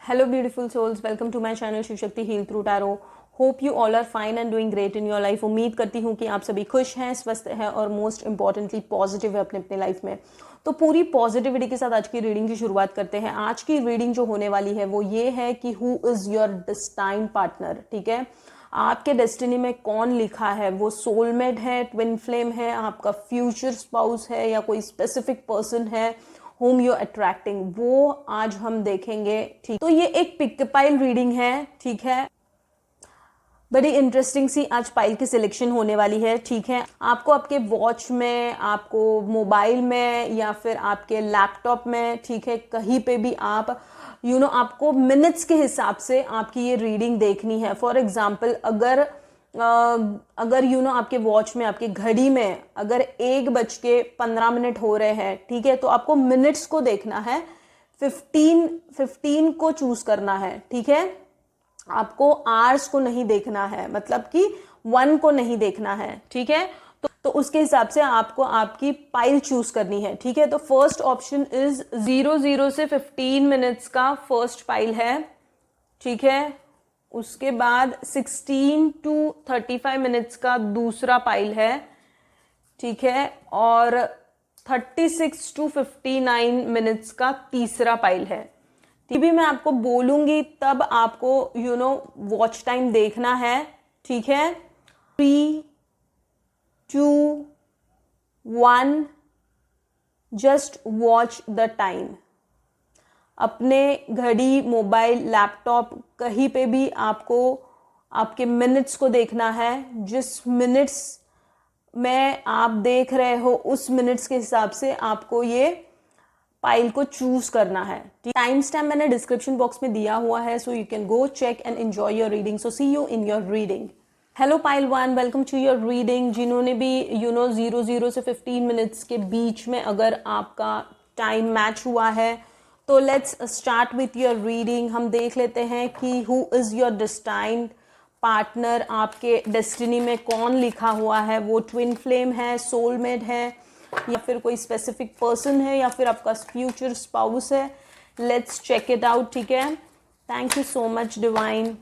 Hello beautiful souls, welcome to my channel Shiv Shakti heal through tarot. Hope you all are fine and doing great in your life. उम्मीद करती हूँ कि आप सभी खुश हैं, स्वस्थ हैं और मोस्ट इंपॉर्टेंटली पॉजिटिव है अपने अपने लाइफ में। तो पूरी पॉजिटिविटी के साथ आज की रीडिंग की शुरुआत करते हैं। आज की रीडिंग जो होने वाली है वो ये है कि who is your destine partner. ठीक है, आपके डेस्टिनी में कौन लिखा है, वो सोलमेट है, ट्विन फ्लेम है, आपका फ्यूचर स्पाउस है या कोई स्पेसिफिक पर्सन है whom you're attracting, वो आज हम देखेंगे। ठीक, तो ये एक पिक पाइल रीडिंग है। ठीक है, बड़ी इंटरेस्टिंग सी आज पाइल की सिलेक्शन होने वाली है। ठीक है, आपको आपके वॉच में, आपको मोबाइल में या फिर आपके लैपटॉप में, ठीक है, कहीं पे भी आप आपको मिनट्स के हिसाब से आपकी ये रीडिंग देखनी है। फॉर एग्जाम्पल अगर आपके वॉच में, आपकी घड़ी में अगर 1:15 हो रहे हैं, ठीक है, तो आपको मिनट्स को देखना है, 15 को चूज करना है। ठीक है, आपको आवर्स को नहीं देखना है, मतलब कि 1 को नहीं देखना है। ठीक है, तो उसके हिसाब से आपको आपकी पाइल चूज करनी है। ठीक है, तो फर्स्ट ऑप्शन इज 00 से 15 मिनट्स का फर्स्ट पाइल है। ठीक है, उसके बाद 16 to 35 मिनट्स का दूसरा पाइल है। ठीक है, और 36 to 59 मिनट्स का तीसरा पाइल है। भी मैं आपको बोलूंगी तब आपको वॉच टाइम देखना है। ठीक है, 3, 2, 1, जस्ट वॉच द टाइम। अपने घड़ी, मोबाइल, लैपटॉप, कहीं पे भी आपको आपके मिनट्स को देखना है। जिस मिनट्स में आप देख रहे हो उस मिनट्स के हिसाब से आपको ये पाइल को चूज करना है। टाइम स्टैम्प मैंने डिस्क्रिप्शन बॉक्स में दिया हुआ है, so you can go check and enjoy your reading. So see you in your reading. Hello pile 1, welcome to your reading. जिन्होंने भी 00 से 15 मिनट्स के बीच में अगर आपका टाइम मैच हुआ है तो let's start with your reading. हम देख लेते हैं कि who is your destined partner. आपके डेस्टिनी में कौन लिखा हुआ है, वो ट्विन फ्लेम है, सोलमेट है या फिर कोई स्पेसिफिक पर्सन है या फिर आपका फ्यूचर स्पाउस है। Let's check it out. ठीक है, thank you so much divine.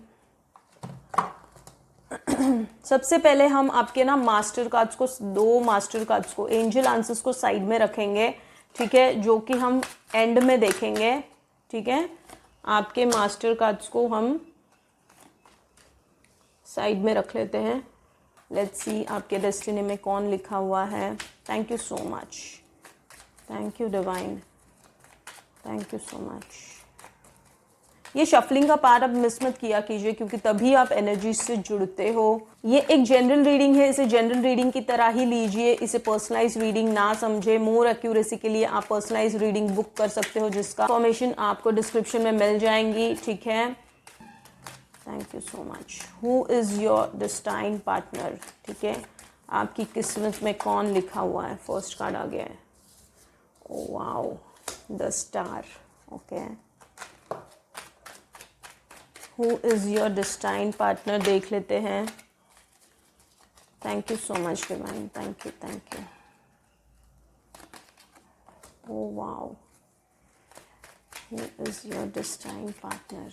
सबसे पहले हम आपके मास्टर कार्ड्स को, 2 मास्टर कार्ड्स को, एंजल आंसर्स को साइड में रखेंगे। ठीक है, जो कि हम एंड में देखेंगे। ठीक है, आपके मास्टर कार्ड्स को हम साइड में रख लेते हैं। लेट्स सी आपके डेस्टिनी में कौन लिखा हुआ है। Thank you so much, thank you divine, thank you so much. ये शफलिंग का पार्ट अब मिस मत किया कीजिए, क्योंकि तभी आप एनर्जी से जुड़ते हो। ये एक जनरल रीडिंग है, इसे जनरल रीडिंग की तरह ही लीजिए, इसे पर्सनलाइज रीडिंग ना समझे। मोर एक्यूरेसी के लिए आप पर्सनलाइज रीडिंग बुक कर सकते हो, जिसका इन्फॉर्मेशन आपको डिस्क्रिप्शन में मिल जाएंगी। ठीक है, thank you so much. Who is your destine partner. ठीक है, आपकी किस्मत में कौन लिखा हुआ है। फर्स्ट कार्ड आ गया है, oh wow, the star. Okay, who is your destine partner देख लेते हैं। Thank you so much divine, thank you, thank you. Oh wow, who is your destine partner.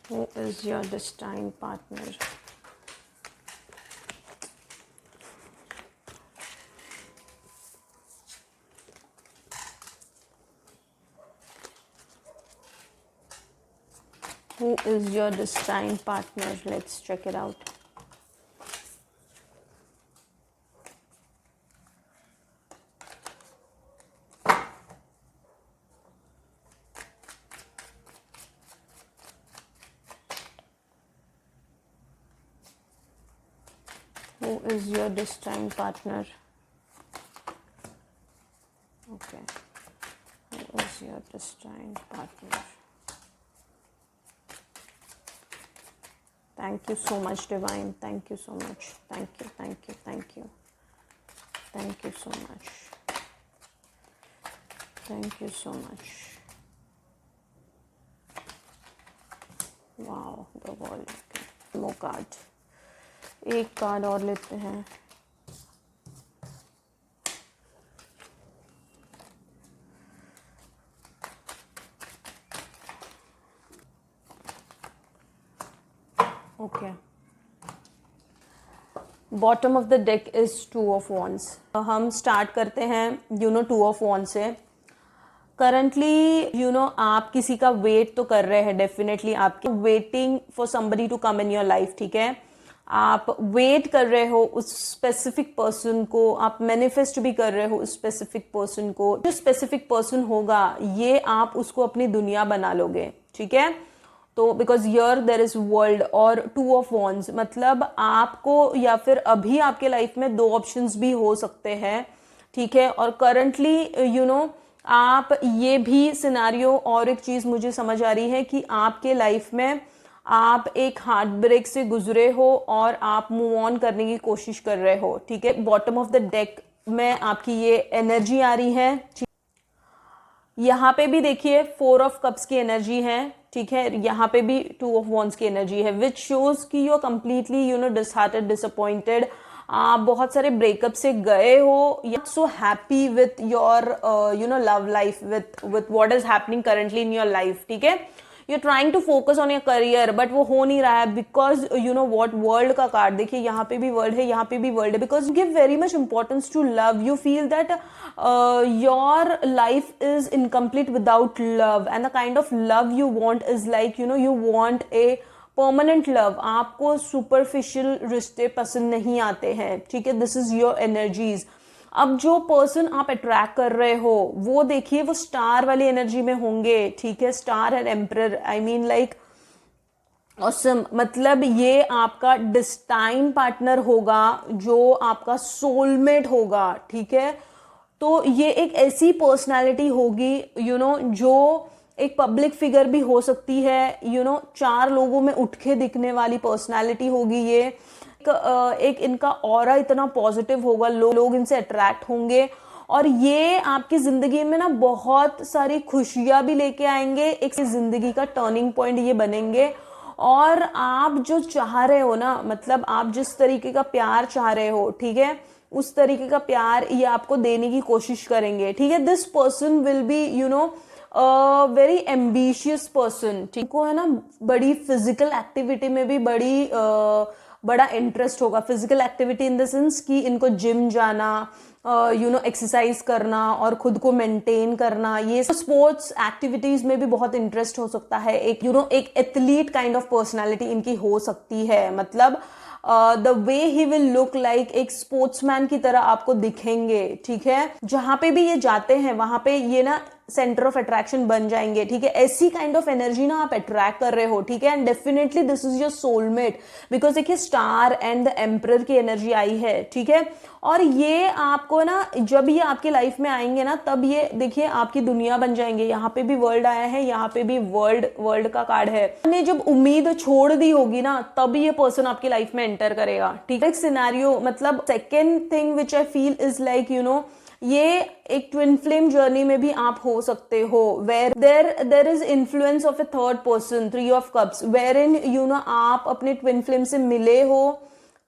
Who is your destined partner? Who is your destined partner? Let's check it out. Who is your destined partner? Okay. Who is your destined partner? Thank you so much, divine. Thank you so much. Thank you, thank you, thank you. Thank you so much. Thank you so much. Wow, the world. Okay. No card, एक card और लेते हैं। Okay, bottom of the deck is 2 of wands. हम start करते हैं 2 of wands से। Currently आप किसी का वेट तो कर रहे हैं, डेफिनेटली आपके waiting for somebody to come in your life, ठीक है। आप वेट कर रहे हो उस स्पेसिफिक पर्सन को, आप मैनिफेस्ट भी कर रहे हो उस स्पेसिफिक पर्सन को। जो स्पेसिफिक पर्सन होगा ये आप उसको अपनी दुनिया बना लोगे, ठीक है। तो because yeah there is world और 2 ऑफ वॉन्ड्स, मतलब आपको या फिर अभी आपके लाइफ में 2 ऑप्शंस भी हो सकते हैं, ठीक है। और करंटली आप ये भी सिनारियो, और एक चीज मुझे समझ आ रही है कि आपके लाइफ में आप एक हार्ट ब्रेक से गुजरे हो और आप मूव ऑन करने की कोशिश कर रहे हो, ठीक है। बॉटम ऑफ द डेक में आपकी ये एनर्जी आ रही है। यहाँ पे भी देखिए 4 ऑफ कप्स की एनर्जी है, ठीक है। यहाँ पे भी 2 ऑफ वॉन्ड्स की एनर्जी है, विच शोज कि you are completely disheartened, disappointed. आप बहुत सारे ब्रेकअप से गए हो, you are so happy with your love life, with what is happening currently in your life, ठीक है। You trying to focus on your career but वो हो नहीं रहा है, बिकॉज वॉट वर्ल्ड का कार्ड देखिए, यहाँ पे भी वर्ल्ड है, यहाँ पे भी वर्ल्ड है। Because you give very much importance to love, you feel that your life is incomplete without love, and the kind of love you want is like you want a permanent love. आपको superficial रिश्ते पसंद नहीं आते हैं, ठीक है। This is your energies. अब जो पर्सन आप अट्रैक्ट कर रहे हो वो देखिए वो स्टार वाली एनर्जी में होंगे, ठीक है। Star and emperor, I mean like awesome, मतलब ये आपका डिस्टाइन पार्टनर होगा, जो आपका सोलमेट होगा, ठीक है। तो ये एक ऐसी पर्सनालिटी होगी जो एक पब्लिक फिगर भी हो सकती है, 4 लोगों में उठ के दिखने वाली पर्सनालिटी होगी ये। एक इनका ऑरा इतना पॉजिटिव होगा, लोग इनसे अट्रैक्ट होंगे, और ये आपकी जिंदगी में ना बहुत सारी खुशियां भी लेके आएंगे। एक जिंदगी का टर्निंग पॉइंट ये बनेंगे। और आप जो चाह रहे हो ना, मतलब आप जिस तरीके का प्यार चाह रहे हो, ठीक है, उस तरीके का प्यार ये आपको देने की कोशिश करेंगे, ठीक है। This person will be very ambitious person, ठीक है ना। बड़ी फिजिकल एक्टिविटी में भी बड़ा इंटरेस्ट होगा। Physical activity in the sense कि इनको जिम जाना, एक्सरसाइज करना और खुद को मेंटेन करना, ये स्पोर्ट्स एक्टिविटीज में भी बहुत इंटरेस्ट हो सकता है। एक एथलीट काइंड ऑफ पर्सनालिटी इनकी हो सकती है, मतलब the way he will look like एक स्पोर्ट्समैन की तरह आपको दिखेंगे, ठीक है। जहां पे भी ये जाते हैं वहां पे ये ना सेंटर ऑफ अट्रैक्शन बन जाएंगे, ठीक है। ऐसी काइंड ऑफ एनर्जी ना आप अट्रैक्ट कर रहे हो, ठीक है। And definitely this is your soulmate, because देखिए स्टार एंड द एम्परर की एनर्जी आई है, ठीक है। और ये आपको ना जब ये आपकी लाइफ में आएंगे ना, तब ये देखिए आपकी दुनिया बन जाएंगे। यहाँ पे भी वर्ल्ड आया है, यहाँ पे भी वर्ल्ड का कार्ड है। आपने जब उम्मीद छोड़ दी होगी ना, तब ये पर्सन आपकी लाइफ में एंटर करेगा, ठीक है। एक सिनेरियो, मतलब second thing which I feel is like ये एक ट्विन फ्लेम जर्नी में भी आप हो सकते हो, where there is influence of a third person, 3 of cups, wherein आप अपने ट्विन फ्लेम से मिले हो,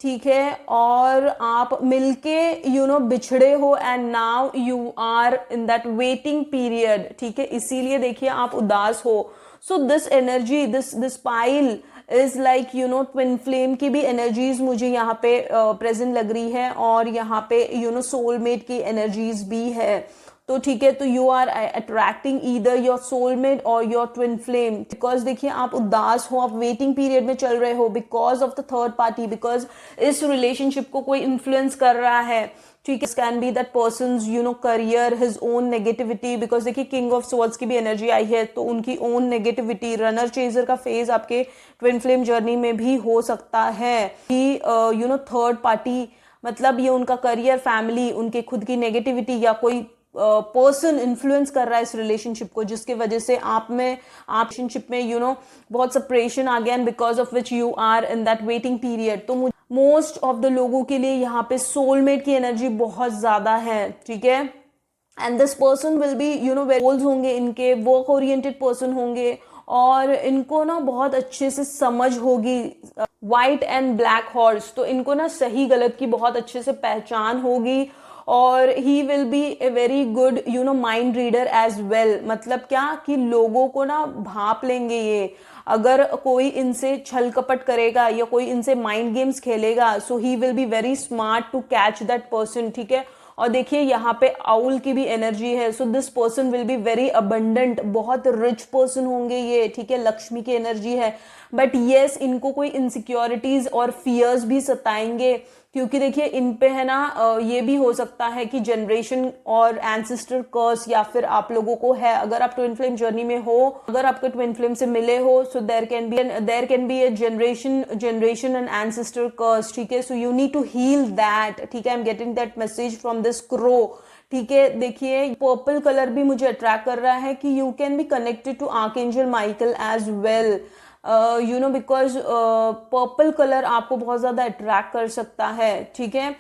ठीक है, और आप मिलके बिछड़े हो, and now you are in that waiting period, ठीक है। इसीलिए देखिए आप उदास हो। So this energy, this pile is like twin flame की भी एनर्जीज मुझे यहाँ पे प्रेजेंट लग रही है, और यहाँ पे सोलमेट की एनर्जीज भी है। तो ठीक है, तो you are attracting either your soulmate और योर ट्विन फ्लेम, बिकॉज देखिए आप उदास हो, आप वेटिंग पीरियड में चल रहे हो because of the third party, because इस रिलेशनशिप को कोई इन्फ्लुएंस कर रहा है, ठीक है। Can be that persons career, his own negativity, because देखिए किंग ऑफ स्वॉर्ड्स की भी एनर्जी आई है, तो उनकी ओन नेगेटिविटी, रनर चेजर का फेज आपके ट्विन फ्लेम जर्नी में भी हो सकता है कि थर्ड पार्टी, मतलब ये उनका करियर, फैमिली, उनके खुद की नेगेटिविटी या कोई पर्सन इन्फ्लुएंस कर रहा है इस रिलेशनशिप को, जिसके वजह से आप रिलेशनशिप में बहुत सेपरेशन आ गया, and because of which you are in that waiting period. तो मोस्ट ऑफ द लोगों के लिए यहाँ पे सोलमेट की एनर्जी बहुत ज्यादा है, ठीक है। And this person will be goals होंगे इनके, वर्क ओरिएंटेड पर्सन होंगे, और इनको ना बहुत अच्छे से समझ होगी वाइट एंड ब्लैक हॉर्स, तो इनको ना सही गलत की बहुत अच्छे से पहचान होगी और he will be a very good mind reader as well. मतलब क्या कि लोगों को ना भाप लेंगे ये, अगर कोई इनसे छल कपट करेगा या कोई इनसे माइंड गेम्स खेलेगा, so he will be very smart to catch that person, ठीक है। और देखिए यहाँ पे आउल की भी एनर्जी है, so this person will be very abundant, बहुत रिच पर्सन होंगे ये, ठीक है, लक्ष्मी की एनर्जी है। बट येस, इनको कोई इनसिक्योरिटीज और फियर्स भी सताएंगे, क्योंकि देखिए इन पे है ना ये भी हो सकता है कि जनरेशन और एंसेस्टर कर्स या फिर आप लोगों को है, अगर आप ट्विन फ्लेम जर्नी में हो, अगर आपको ट्विन फ्लेम से मिले हो, so there can be a generation and ancestor curse, ठीक है। So you need to heal that, ठीक है। I am getting that message from this crow, ठीक है। देखिए पर्पल कलर भी मुझे अट्रैक्ट कर रहा है कि you can be connected to archangel Michael as well, because purple colour आपको बहुत ज्यादा अट्रैक्ट कर सकता है, ठीक है।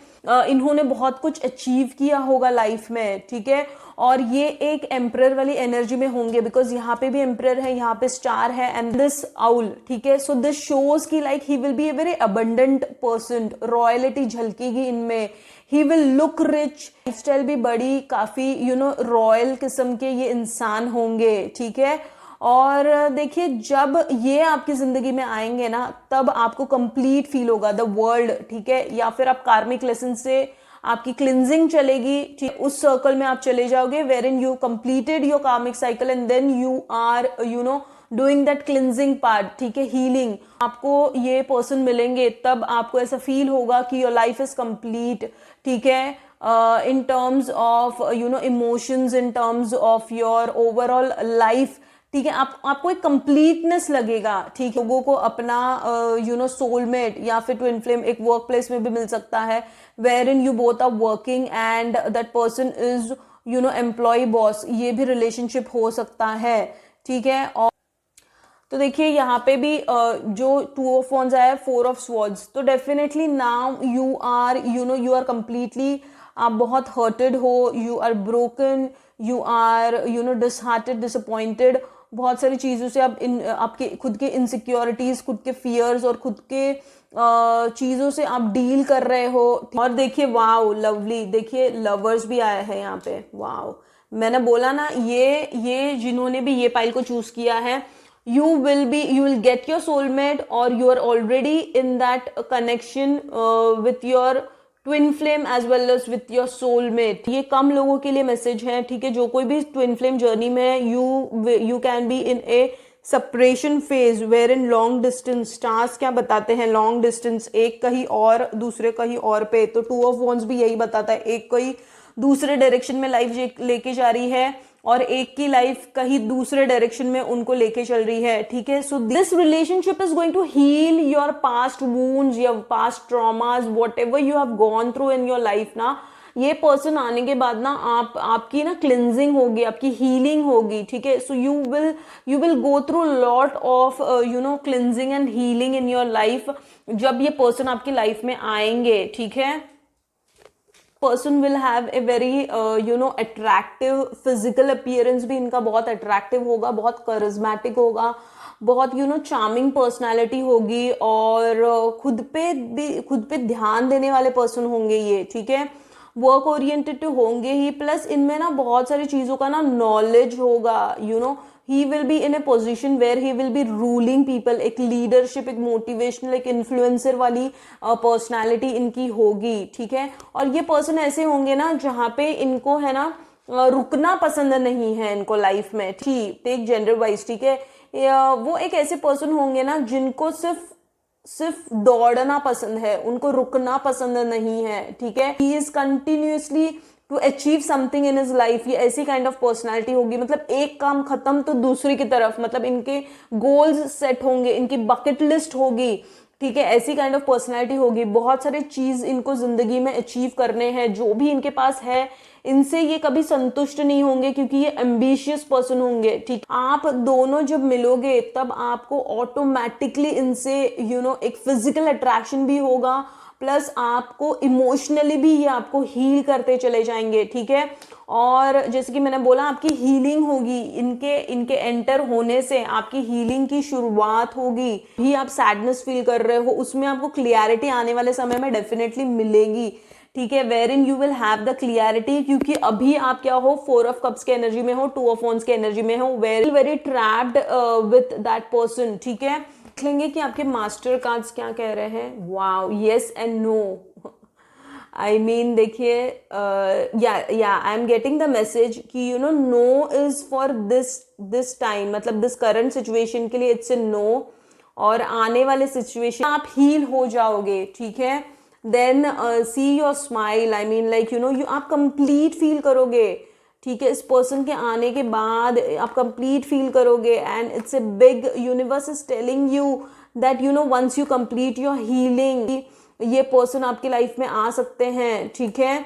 इन्होंने बहुत कुछ अचीव किया होगा लाइफ में, ठीक है। और ये एक एम्परर वाली एनर्जी में होंगे, बिकॉज यहाँ पे भी एम्परर है, यहाँ पे स्टार है एंड दिस आउल, ठीक है। सो दिस शोज की like he will be a very abundant person, royalty झलकेगी इनमें, he will look rich, style भी बड़ी काफी रॉयल किस्म के ये इंसान होंगे, ठीक है। और देखिए जब ये आपकी जिंदगी में आएंगे ना, तब आपको कंप्लीट फील होगा द वर्ल्ड, ठीक है। या फिर आप कार्मिक लेसन से आपकी क्लिनजिंग चलेगी, ठीक, उस सर्कल में आप चले जाओगे wherein you completed your karmic cycle and then you are doing that cleansing part, ठीक है, हीलिंग। आपको ये पर्सन मिलेंगे तब आपको ऐसा फील होगा कि योर लाइफ इज कंप्लीट, ठीक है, in terms of emotions, in terms of your overall life, ठीक है। आपको एक कंप्लीटनेस लगेगा, ठीक। लोगों को अपना सोलमेट या फिर ट्विन फ्लेम एक वर्क प्लेस में भी मिल सकता है, wherein you both are working and that person is employ boss, ये भी रिलेशनशिप हो सकता है, ठीक है। और तो देखिए यहाँ पे भी जो 2 ऑफ वॉन्ड्स आया है, 4 ऑफ स्वॉर्ड्स, तो definitely now you are completely, आप बहुत हर्टेड हो, you are broken, you are disheartened, disappointed, बहुत सारी चीजों से आप आपके खुद के इनसिक्योरिटीज, खुद के फियर्स और खुद के चीजों से आप डील कर रहे हो। और देखिए वाओ लवली, देखिए लवर्स भी आया है यहाँ पे, वाओ। मैंने बोला ना ये जिन्होंने भी ये पाइल को चूज किया है, you will get your soulmate or you are already in that connection with your twin flame as well as with your soulmate। ये कम लोगों के लिए मैसेज है, ठीक है। जो कोई भी ट्विन फ्लेम जर्नी में है, you can be in a separation phase where in long distance, stars क्या बताते हैं, लॉन्ग डिस्टेंस, एक कहीं और दूसरे कहीं और पे, तो 2 ऑफ वॉन्ड्स भी यही बताता है, एक कहीं दूसरे डायरेक्शन में लाइफ लेके जा रही है और एक की लाइफ कहीं दूसरे डायरेक्शन में उनको लेके चल रही है, ठीक है। So this relationship is going to heal your past wounds, your past traumas, whatever you have gone through in your life ना, ये पर्सन आने के बाद ना आपकी ना क्लिनजिंग होगी, आपकी हीलिंग होगी, ठीक है। So you will go through lot of cleansing and healing in your life जब ये पर्सन आपकी लाइफ में आएंगे, ठीक है। Person will have a very attractive physical appearance, भी इनका बहुत अट्रैक्टिव होगा, बहुत करिज्मेटिक होगा, बहुत चार्मिंग पर्सनालिटी होगी, और खुद पे ध्यान देने वाले पर्सन होंगे ये, ठीक है। वर्क ओरिएंटेड होंगे ही, प्लस इनमें ना बहुत सारी चीजों का ना नॉलेज होगा, he will be in a position where he will be ruling people, एक लीडरशिप, एक मोटिवेशनल, एक इन्फ्लुएंसर वाली पर्सनालिटी इनकी होगी, ठीक है। और ये पर्सन ऐसे होंगे ना जहाँ पे इनको है ना रुकना पसंद नहीं है इनको लाइफ में, ठीक, टेक जेंडर वाइज, ठीक है। वो एक ऐसे पर्सन होंगे ना जिनको सिर्फ दौड़ना पसंद है, उनको रुकना पसंद नहीं है, ठीक है। He is continuously to achieve something in his life, ये ऐसी काइंड ऑफ पर्सनालिटी होगी, मतलब एक काम खत्म तो दूसरी की तरफ, मतलब इनके गोल्स सेट होंगे, इनकी बकेट लिस्ट होगी, ठीक है। ऐसी काइंड ऑफ पर्सनालिटी होगी, बहुत सारे चीज इनको जिंदगी में अचीव करने हैं, जो भी इनके पास है इनसे ये कभी संतुष्ट नहीं होंगे, क्योंकि ये एम्बिशियस पर्सन होंगे, ठीक। आप दोनों जब मिलोगे तब आपको ऑटोमेटिकली इनसे एक फिजिकल अट्रैक्शन भी होगा, प्लस आपको इमोशनली भी ये आपको हील करते चले जाएंगे, ठीक है। और जैसे कि मैंने बोला आपकी हीलिंग होगी, इनके एंटर होने से आपकी हीलिंग की शुरुआत होगी। भी आप सैडनेस फील कर रहे हो, उसमें आपको क्लियरिटी आने वाले समय में डेफिनेटली मिलेगी, ठीक है। Wherein you will have the clarity, क्योंकि अभी आप क्या हो, 4 ऑफ कप्स के एनर्जी में हो, 2 ऑफ वॉन्ड्स के एनर्जी में हो, very very trapped with that person, ठीक है। देख लेंगे कि आपके मास्टर कार्ड्स क्या कह रहे हैं। Wow, yes and no. I mean देखिए, या I am getting the message कि you know no is for this time, मतलब दिस करंट सिचुएशन के लिए इट्स ए नो, और आने वाले सिचुएशन आप हील हो जाओगे, ठीक है। Then see your smile, I mean like you know आप कंप्लीट फील करोगे, ठीक है। इस पर्सन के आने के बाद आप कंप्लीट फील करोगे, and it's a big, universe is telling you that you know once you complete your healing, ये पर्सन आपकी लाइफ में आ सकते हैं, ठीक है।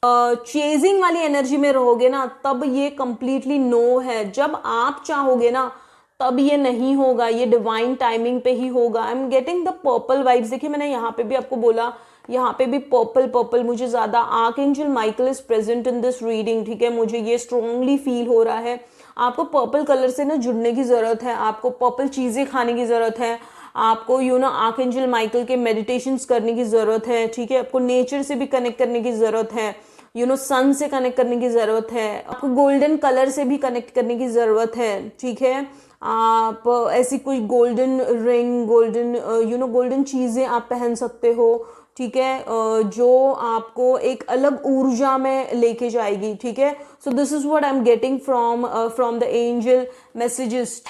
चेजिंग वाली एनर्जी में रहोगे ना, तब ये कंप्लीटली नो है। जब आप चाहोगे ना, तब ये नहीं होगा, ये डिवाइन टाइमिंग पे ही होगा। आई am getting the purple vibes. देखिए मैंने यहाँ पे भी आपको बोला, यहाँ पे भी पर्पल पर्पल मुझे ज्यादा, archangel Michael is present in this reading, ठीक है। मुझे ये स्ट्रांगली फील हो रहा है। आपको पर्पल कलर से ना जुड़ने की जरूरत है, आपको पर्पल चीजें खाने की जरूरत है, आपको यू नो आर्कएंजल माइकल के मेडिटेशंस करने की जरूरत है, ठीक है। आपको नेचर से भी कनेक्ट करने की जरूरत है, यू नो सन से कनेक्ट करने की जरूरत है, आपको गोल्डन कलर से भी कनेक्ट करने की जरूरत है, ठीक है। आप ऐसी कोई golden ring, golden you know golden चीजें आप पहन सकते हो, ठीक है, जो आपको एक अलग ऊर्जा में लेके जाएगी, ठीक है। So this is what I am getting from the angel messages.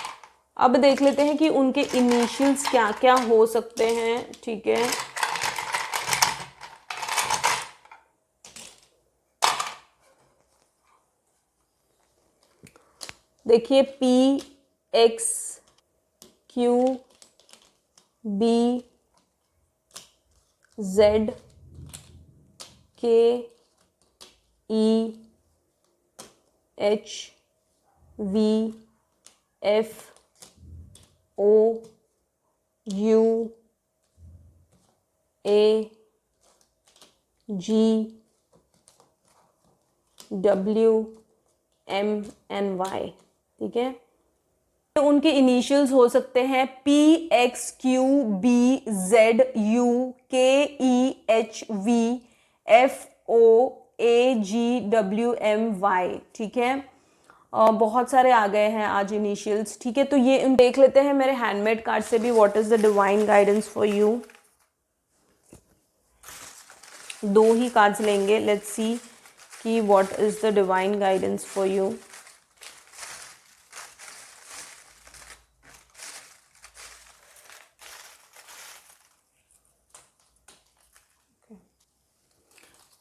अब देख लेते हैं कि उनके इनिशियल्स क्या क्या हो सकते हैं, ठीक है। देखिए PXQB ZKEHV FOUAGWMNY, ठीक है। तो उनके इनिशियल्स हो सकते हैं PXQBZUKEHVFOAGWMY, ठीक है। बहुत सारे आ गए हैं आज इनिशियल्स, ठीक है। तो ये देख लेते हैं मेरे हैंडमेड कार्ड से भी what is the divine guidance for you. 2 ही कार्ड्स लेंगे, लेट्स सी कि what is the divine guidance for you.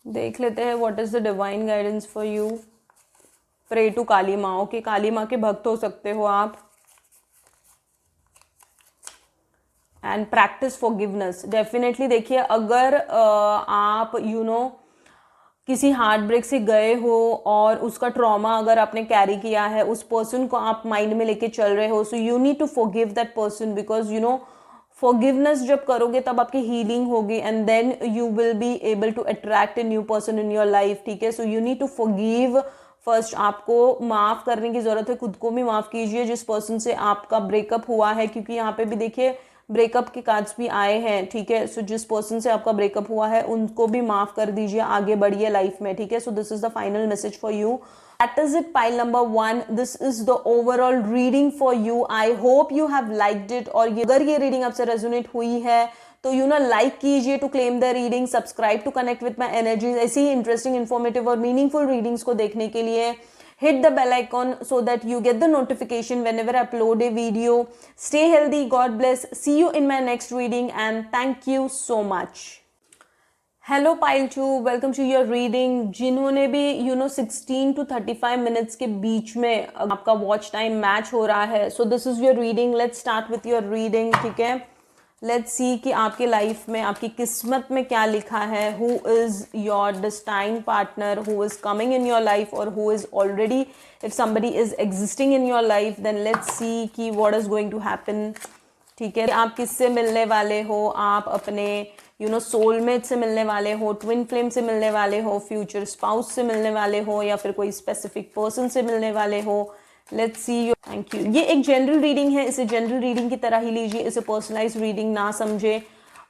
देख लेते हैं what is the divine guidance for you. Pray to Kali माँ। ओके, काली माँ के भक्त हो सकते हो आप। And practice forgiveness. डेफिनेटली देखिए, अगर आप यू नो किसी हार्ट ब्रेक से गए हो और उसका ट्रॉमा अगर आपने कैरी किया है, उस पर्सन को आप माइंड में लेके चल रहे हो, so you need to forgive that person, because you know forgiveness जब करोगे तब आपकी हीलिंग होगी, and then you will be able to attract a new person in your life, ठीक है। So you need to forgive first. आपको माफ करने की जरूरत है, खुद को भी माफ कीजिए जिस पर्सन से आपका ब्रेकअप हुआ है, क्योंकि यहाँ पे भी देखिए ब्रेकअप के कार्ड्स भी आए हैं, ठीक है। सो जिस पर्सन से आपका ब्रेकअप हुआ है उनको भी माफ कर दीजिए, आगे बढ़िए लाइफ में, ठीक है। So this is the final message for you. That is it, pile number 1. This is the overall reading for you. I hope you have liked it. और अगर ये रीडिंग आपसे रेजोनेट हुई है तो यू नो लाइक कीजिए to claim the reading, subscribe to connect with my energies. ऐसी ही इंटरेस्टिंग, इन्फॉर्मेटिव और मीनिंगफुल रीडिंग्स को देखने के लिए hit the bell icon so that you get the notification whenever I upload a video. Stay healthy, God bless. See you in my next reading and thank you so much. Hello pile 2, welcome to your reading. जिन्होंने भी 16 to 35 minutes के बीच में आपका watch time match हो रहा है, so this is your reading. Let's start with your reading, ठीक है। लेट्स सी कि आपके लाइफ में, आपकी किस्मत में क्या लिखा है। Who is your destine partner, who is coming in your life, और who is already, if somebody is existing in your life, then let's see कि what is going to happen, ठीक है। आप किससे मिलने वाले हो, आप अपने सोलमेट से मिलने वाले हो, ट्विन फ्लेम से मिलने वाले हो, फ्यूचर स्पाउस से मिलने वाले हो, या फिर कोई स्पेसिफिक पर्सन से मिलने वाले हो। Let's see your, thank you. ये एक जनरल रीडिंग है, इसे जनरल रीडिंग की तरह ही लीजिए, इसे पर्सनलाइज रीडिंग ना समझे।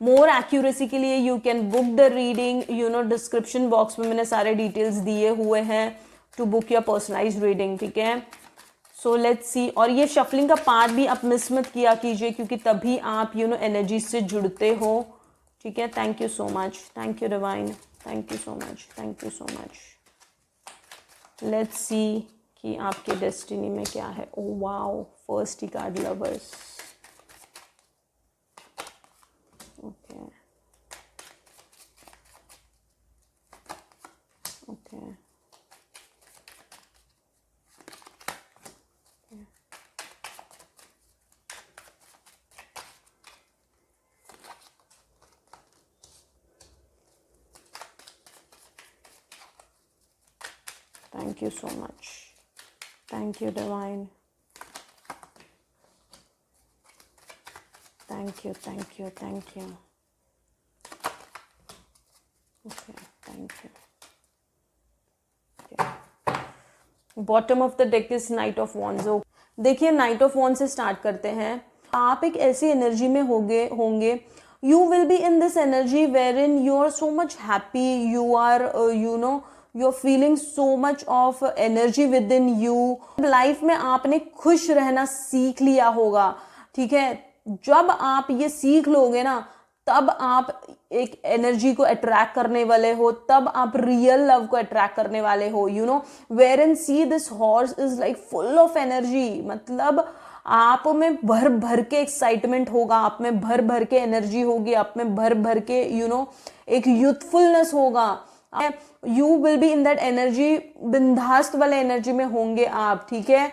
मोर एक्यूरेसी के लिए you can book the reading, description box में मैंने सारे डिटेल्स दिए हुए हैं to book your personalize reading, ठीक है। सो लेट्स सी, और ये शफलिंग का पार्ट भी आप मिस मत किया कीजिए, क्योंकि तभी आप एनर्जी से जुड़ते हो, ठीक है। Thank you so much, thank you divine, thank you so much, thank you so much. Let's see कि आपके डेस्टिनी में क्या है। Oh wow, first he card lovers. Okay okay Thank you so much. Thank you, Divine. Thank you, thank you, thank you. Okay, thank you. Okay. Bottom of the deck is Knight of Wands. देखिए, Knight of Wands से start करते हैं। आप एक ऐसी energy में होंगे You will be in this energy wherein you are so much happy, you are, you're feeling so much of energy within you. Life में आपने खुश रहना सीख लिया होगा, ठीक है। जब आप ये सीख लोगे ना, तब आप एक एनर्जी को अट्रैक्ट करने वाले हो, तब आप रियल लव को अट्रैक्ट करने वाले हो, wherein see this horse is like full of energy, मतलब आप में भर भर के एक्साइटमेंट होगा, आप में भर भर के एनर्जी होगी, आप में भर भर के एक यूथफुलनेस होगा। You will be in that energy, बिंदास्त वाले एनर्जी में होंगे आप, ठीक है।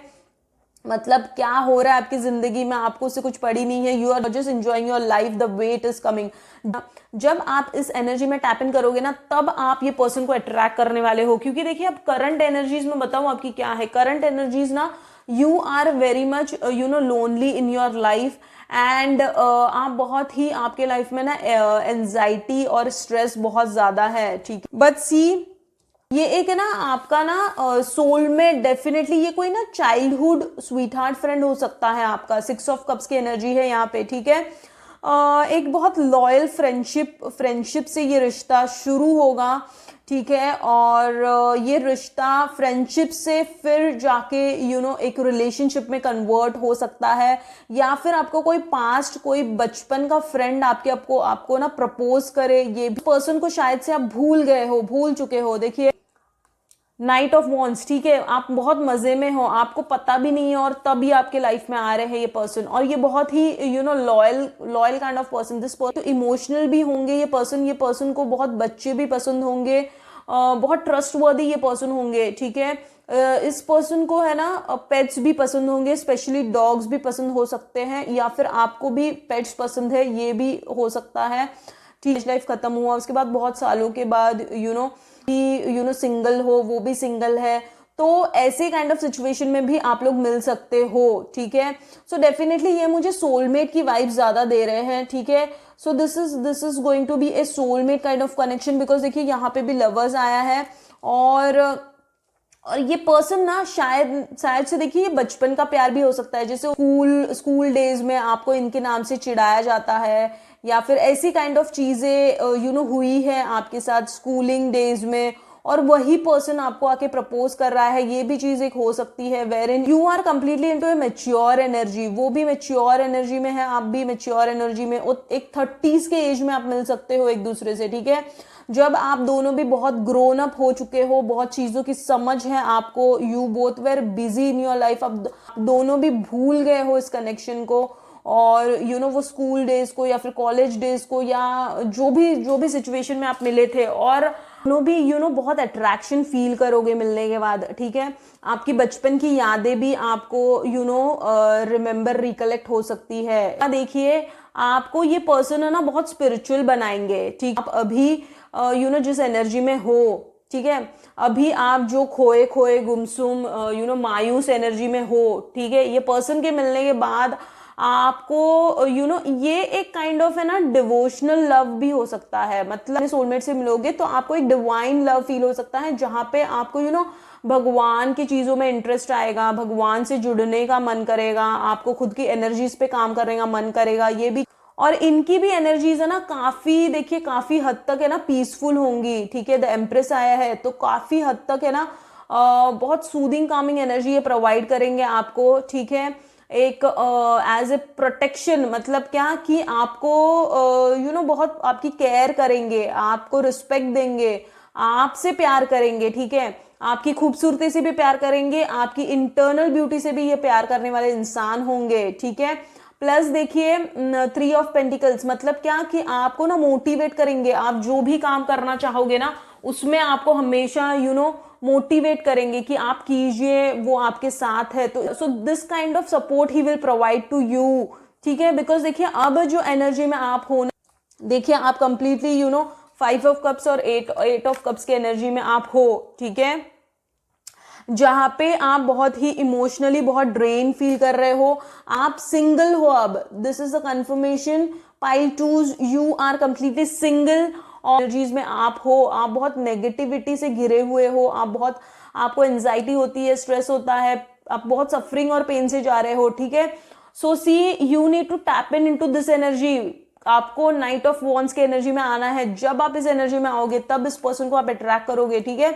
मतलब क्या हो रहा है आपकी जिंदगी में, आपको उससे कुछ पड़ी नहीं है, you are just enjoying your life, the way it is coming. जब आप इस एनर्जी में टैप इन करोगे ना, तब आप ये पर्सन को अट्रैक्ट करने वाले हो। क्योंकि देखिए, अब करंट एनर्जीज में बताऊं आपकी क्या है। करंट एनर्जीज ना, you are very much lonely in your life, and आप बहुत ही, आपके लाइफ में ना एंजाइटी और स्ट्रेस बहुत ज्यादा है, ठीक है। बट सी, ये एक है ना आपका ना सोल में डेफिनेटली ये कोई ना चाइल्डहुड स्वीट हार्ट फ्रेंड हो सकता है आपका। 6 ऑफ कप्स की एनर्जी है यहाँ पे, ठीक है। एक बहुत लॉयल फ्रेंडशिप से ये रिश्ता शुरू होगा, ठीक है। और ये रिश्ता फ्रेंडशिप से फिर जाके एक रिलेशनशिप में कन्वर्ट हो सकता है, या फिर आपको कोई पास्ट, कोई बचपन का फ्रेंड आपको ना प्रपोज करे। ये भी पर्सन को शायद से आप भूल चुके हो। देखिए, नाइट ऑफ वॉन्ड्स, ठीक है, आप बहुत मजे में हो, आपको पता भी नहीं है, और तभी आपके लाइफ में आ रहे हैं ये पर्सन। और ये बहुत ही loyal kind of person. This person emotional भी होंगे ये पर्सन को बहुत बच्चे भी पसंद होंगे, बहुत ट्रस्टवर्दी ये पर्सन होंगे, ठीक है। इस पर्सन को है ना पेट्स भी पसंद होंगे, स्पेशली डॉग्स भी पसंद हो सकते हैं, या फिर आपको भी पेट्स पसंद है, ये भी हो सकता है, ठीक। लाइफ खत्म हुआ, उसके बाद बहुत सालों के बाद सिंगल हो, वो भी सिंगल है, तो ऐसे काइंड ऑफ सिचुएशन में भी आप लोग मिल सकते हो, ठीक है। सो डेफिनेटली ये मुझे सोलमेट की वाइब ज्यादा दे रहे हैं, ठीक है। So this is going to be a soulmate kind of connection, because देखिए यहाँ पे भी लवर्स आया है, और ये पर्सन ना शायद से देखिए, ये बचपन का प्यार भी हो सकता है। जैसे स्कूल डेज में आपको इनके नाम से चिढ़ाया जाता है, या फिर ऐसी काइंड ऑफ चीजें हुई है आपके साथ स्कूलिंग डेज में, और वही पर्सन आपको आके प्रपोज कर रहा है, ये भी चीज एक हो सकती है। Wherein you are completely into a mature energy, वो भी मैच्योर एनर्जी में है, आप भी मैच्योर एनर्जी में, एक 30s के एज में आप मिल सकते हो एक दूसरे से, ठीक है। जब आप दोनों भी बहुत ग्रोन अप हो चुके हो, बहुत चीजों की समझ है आपको, you both where busy in your life, आप दोनों भी भूल गए हो इस कनेक्शन को, और वो स्कूल डेज को या फिर कॉलेज डेज को, या जो भी सिचुएशन में आप मिले थे, और दोनों भी बहुत अट्रैक्शन फील करोगे मिलने के बाद, ठीक है। आपकी बचपन की यादें भी आपको रिमेम्बर रिकलेक्ट हो सकती है। देखिए, आपको ये पर्सन है ना बहुत स्पिरिचुअल बनाएंगे, ठीक। आप अभी जिस एनर्जी में हो, ठीक है, अभी आप जो खोए गुमसुम मायूस एनर्जी में हो, ठीक है, ये पर्सन के मिलने के बाद आपको ये एक काइंड ऑफ है ना डिवोशनल लव भी हो सकता है। मतलब सोलमेट से मिलोगे तो आपको एक डिवाइन लव फील हो सकता है, जहां पे आपको भगवान की चीजों में इंटरेस्ट आएगा, भगवान से जुड़ने का मन करेगा, आपको खुद की एनर्जीज पे काम करने का मन करेगा। ये भी, और इनकी भी एनर्जीज है ना काफी, देखिए काफी हद तक है ना पीसफुल होंगी। ठीक है, द एम्प्रेस आया है तो काफी हद तक है ना बहुत सूदिंग कामिंग एनर्जी ये प्रोवाइड करेंगे आपको। ठीक है, एक एज ए प्रोटेक्शन, मतलब क्या कि आपको बहुत आपकी केयर करेंगे, आपको रिस्पेक्ट देंगे, आपसे प्यार करेंगे। ठीक है, आपकी खूबसूरती से भी प्यार करेंगे, आपकी इंटरनल ब्यूटी से भी ये प्यार करने वाले इंसान होंगे। ठीक है, प्लस देखिए 3 ऑफ पेंटिकल्स, मतलब क्या कि आपको ना मोटिवेट करेंगे। आप जो भी काम करना चाहोगे ना उसमें आपको हमेशा मोटिवेट करेंगे कि आप कीजिए, वो आपके साथ है। तो so this kind of support he will provide to you. ठीक है, बिकॉज देखिए अब जो एनर्जी में आप हो, देखिए आप कंप्लीटली 5 ऑफ कप्स और 8 ऑफ कप्स की एनर्जी में आप हो। ठीक है, जहां पे आप बहुत ही इमोशनली बहुत ड्रेन फील कर रहे हो, आप सिंगल हो अब, this is the confirmation. Pile two's, you are completely single और एनर्जीज में आप हो, आप बहुत नेगेटिविटी से घिरे हुए हो, आपको एंजाइटी होती है, स्ट्रेस होता है, आप बहुत सफरिंग और पेन से जा रहे हो। ठीक है, so see you need to tap in into this energy. आपको नाइट ऑफ वॉन्ड्स के एनर्जी में आना है। जब आप इस एनर्जी में आओगे तब इस पर्सन को आप अट्रैक्ट करोगे। ठीक है,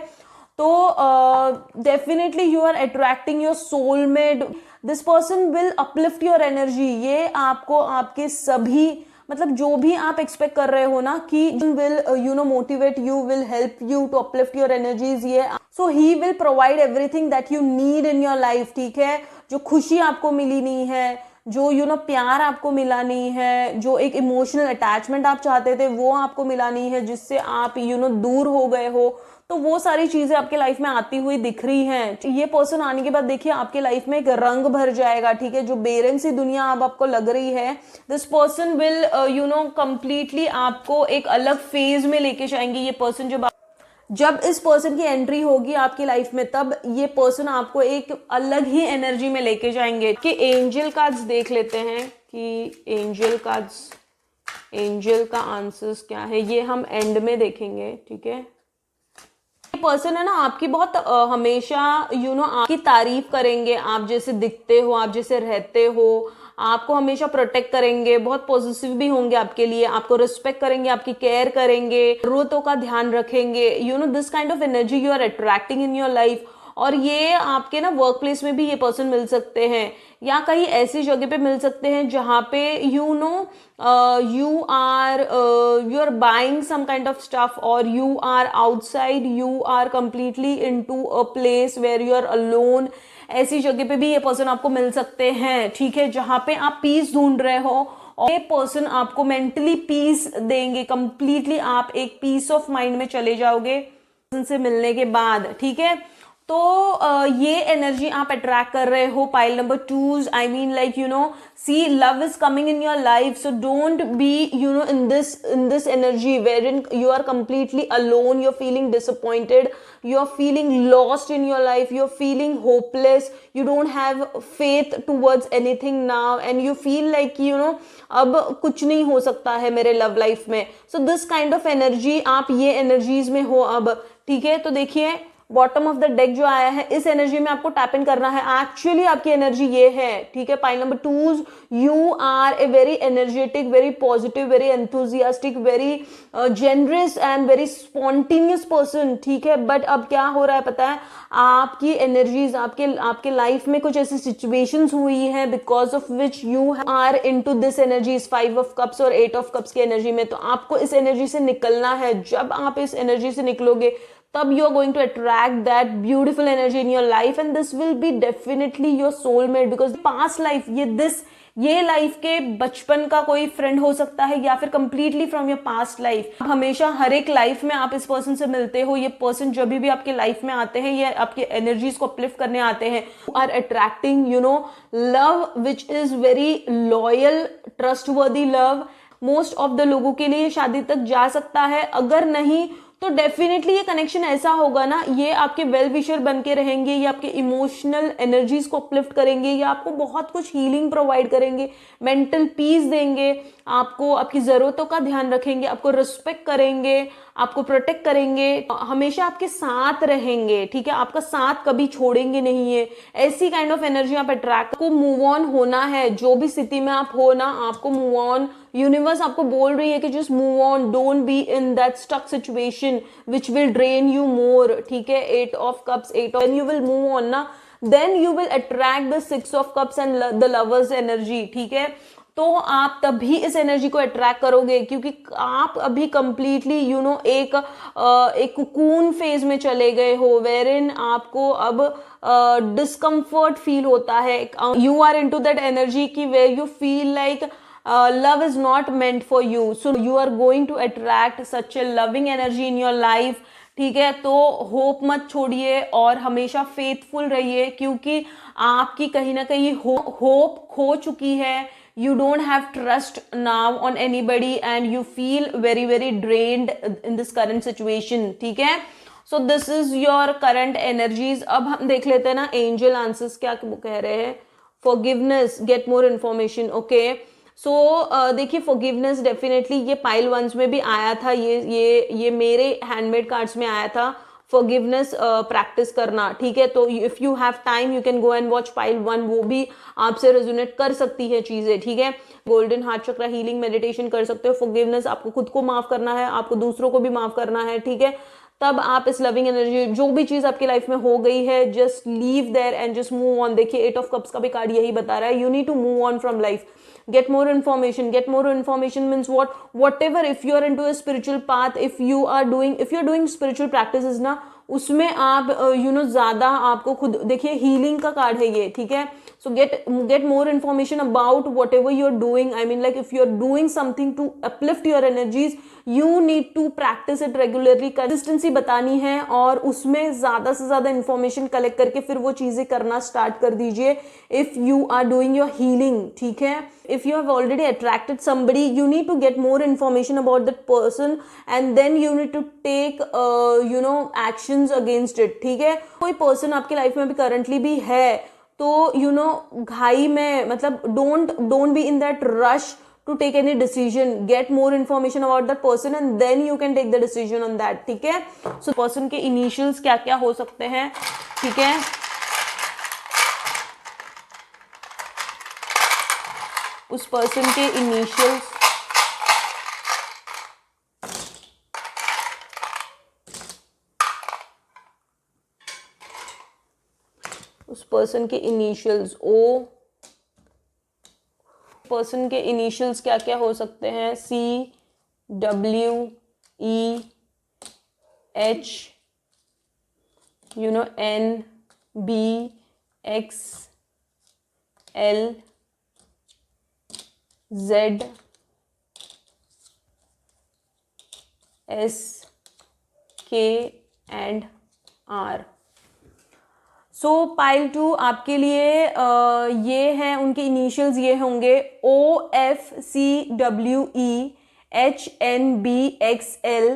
तो definitely you are attracting your soulmate. This person will uplift your energy. ये आपको आपके सभी, मतलब जो भी आप एक्सपेक्ट कर रहे हो ना कि will motivate you, will help you to uplift your energies, ये so he will provide everything that you need in your life. ठीक है, जो खुशी आपको मिली नहीं है, जो प्यार आपको मिला नहीं है, जो एक इमोशनल अटैचमेंट आप चाहते थे वो आपको मिला नहीं है, जिससे आप दूर हो गए हो, तो वो सारी चीजें आपके लाइफ में आती हुई दिख रही हैं। ये पर्सन आने के बाद देखिए आपके लाइफ में एक रंग भर जाएगा। ठीक है, जो बेरंग सी दुनिया अब आपको लग रही है, दिस पर्सन विल कंप्लीटली आपको एक अलग फेज में लेके जाएंगे। ये पर्सन जब इस पर्सन की एंट्री होगी आपकी लाइफ में, तब ये पर्सन आपको एक अलग ही एनर्जी में लेके जाएंगे। कि एंजल कार्ड्स देख लेते हैं कि एंजल का आंसर्स क्या है, ये हम एंड में देखेंगे। ठीक है, पर्सन है ना आपकी बहुत हमेशा आपकी तारीफ करेंगे, आप जैसे दिखते हो, आप जैसे रहते हो, आपको हमेशा प्रोटेक्ट करेंगे, बहुत पॉजिटिव भी होंगे आपके लिए, आपको रिस्पेक्ट करेंगे, आपकी केयर करेंगे, जरूरतों का ध्यान रखेंगे। This kind of energy you are attracting in your life. और ये आपके ना वर्क प्लेस में भी ये पर्सन मिल सकते हैं, या कहीं ऐसी जगह पे मिल सकते हैं जहां पे you are buying some kind of stuff, or you are outside, you are completely into a place where you are alone। ऐसी जगह पे भी ये पर्सन आपको मिल सकते हैं। ठीक है, जहां पे आप पीस ढूंढ रहे हो, और ये पर्सन आपको मेंटली पीस देंगे कंप्लीटली। आप एक पीस ऑफ माइंड में चले जाओगे पर्सन से मिलने के बाद। ठीक है, तो ये एनर्जी आप अट्रैक्ट कर रहे हो। Pile number 2, I mean like see love is coming in your life, so don't be in this energy wherein you are completely alone, you're feeling disappointed, you're feeling lost in your life, you're feeling hopeless, you don't have faith towards anything now, and you feel like अब कुछ नहीं हो सकता है मेरे love life में। सो this kind of energy, आप ये एनर्जीज में हो अब। ठीक है, तो देखिए बॉटम ऑफ द डेक जो आया है, इस एनर्जी में आपको टैप इन करना है। एक्चुअली आपकी एनर्जी ये है। ठीक है, pile number 2, you are a very energetic, very positive, very enthusiastic, very generous and very spontaneous person. ठीक है, बट अब क्या हो रहा है पता है, आपकी एनर्जीज, आपके लाइफ में कुछ ऐसी सिचुएशंस हुई है because of which you are into this energies, 5 of cups और 8 ऑफ कप्स की एनर्जी में। तो आपको इस एनर्जी से निकलना है। जब आप इस एनर्जी से निकलोगे तब you are going to attract that beautiful energy in your life, and this will be definitely your soulmate, because past life, ये लाइफ के बचपन का कोई फ्रेंड हो सकता है, या फिर completely from your past life. हमेशा हर एक लाइफ में आप इस पर्सन से मिलते हो। ये पर्सन जब भी आपके लाइफ में आते हैं, ये आपके एनर्जीज को अपलिफ्ट करने आते हैं। You are attracting love which is very loyal, trustworthy love. Most of the लोगों के लिए शादी तक जा सकता है, अगर नहीं तो डेफिनेटली ये कनेक्शन ऐसा होगा ना, ये आपके वेल विशर बन के रहेंगे, ये आपके इमोशनल एनर्जीज को अपलिफ्ट करेंगे, ये आपको बहुत कुछ हीलिंग प्रोवाइड करेंगे, मेंटल पीस देंगे, आपको आपकी ज़रूरतों का ध्यान रखेंगे, आपको रिस्पेक्ट करेंगे, आपको प्रोटेक्ट करेंगे, हमेशा आपके साथ रहेंगे, ठीक है, आपका साथ कभी छोड़ेंगे नहीं है। ऐसी काइंड ऑफ एनर्जी आप अट्रैक्ट को मूव ऑन होना है, जो भी स्थिति में आप हो ना, आपको मूव ऑन, यूनिवर्स आपको बोल रही है कि just move on, don't be in that stuck situation which will drain you more, ठीक है। 8 of cups, 8 when you will move on ना, then you will attract the 6 of cups and the lovers energy, ठीक है। तो आप तभी इस energy को अट्रैक्ट करोगे, क्योंकि आप अभी कंप्लीटली एक कुकून फेज में चले गए हो, वेर इन आपको अब डिस्कम्फर्ट फील होता है। यू आर इन टू दैट एनर्जी की where you feel like love is not meant for you, so you are going to attract such a loving energy in your life, ठीक है। तो होप मत छोड़िए और हमेशा फेथफुल रहिए, क्योंकि आपकी कहीं ना कहीं होप खो चुकी है। You don't have trust now on anybody and you feel very very drained in this current situation, ठीक है। So this is your current energies। अब हम देख लेते हैं ना एंजल आंसर्स क्या कह रहे हैं। Forgiveness, get more information, okay। सो देखिए फॉरगिवनेस डेफिनेटली ये पाइल वंस में भी आया था, ये मेरे हैंडमेड कार्ड्स में आया था, फॉरगिवनेस प्रैक्टिस करना, ठीक है। तो if you have time you can go and watch pile 1, वो भी आपसे रेजोनेट कर सकती है चीजें, ठीक है। गोल्डन हार्ट चक्र हीलिंग मेडिटेशन कर सकते हो। फॉरगिवनेस, आपको खुद को माफ करना है, आपको दूसरों को भी माफ करना है, ठीक है। तब आप इस लविंग एनर्जी, जो भी चीज आपकी लाइफ में हो गई है, just leave there and just move on. देखिए 8 ऑफ कप्स का भी कार्ड यही बता रहा है, you need to move on from life, get more information means whatever, if you are into a spiritual path, if you're doing spiritual practices ना, उसमें आप ज्यादा आपको खुद, देखिए हीलिंग का कार्ड है ये, ठीक है। So get more information about whatever you are doing, I mean like if you are doing something to uplift your energies, you need to practice it regularly, consistency बतानी है और उसमें ज्यादा से ज्यादा इंफॉर्मेशन कलेक्ट करके फिर वो चीजें करना स्टार्ट कर दीजिए if you are doing your healing, ठीक है। If you have already attracted somebody, you need to get more information about that person and then you need to take actions against it, ठीक है। कोई person आपकी life में अभी currently भी है तो घाई में, मतलब don't be in that rush to take any decision, get more information about that person and then you can take the decision on that, ठीक है। So person के initials क्या क्या हो सकते हैं, ठीक है। उस पर्सन के इनिशियल्स, उस पर्सन के इनिशियल्स ओ, पर्सन के इनिशियल्स क्या क्या हो सकते हैं, C, W, E, H, N, B, X, L, Z, S, K and R। So pile 2 आपके लिए ये हैं, उनके इनिशियल्स ये होंगे O, F, C, W, E, H, N, B, X, L,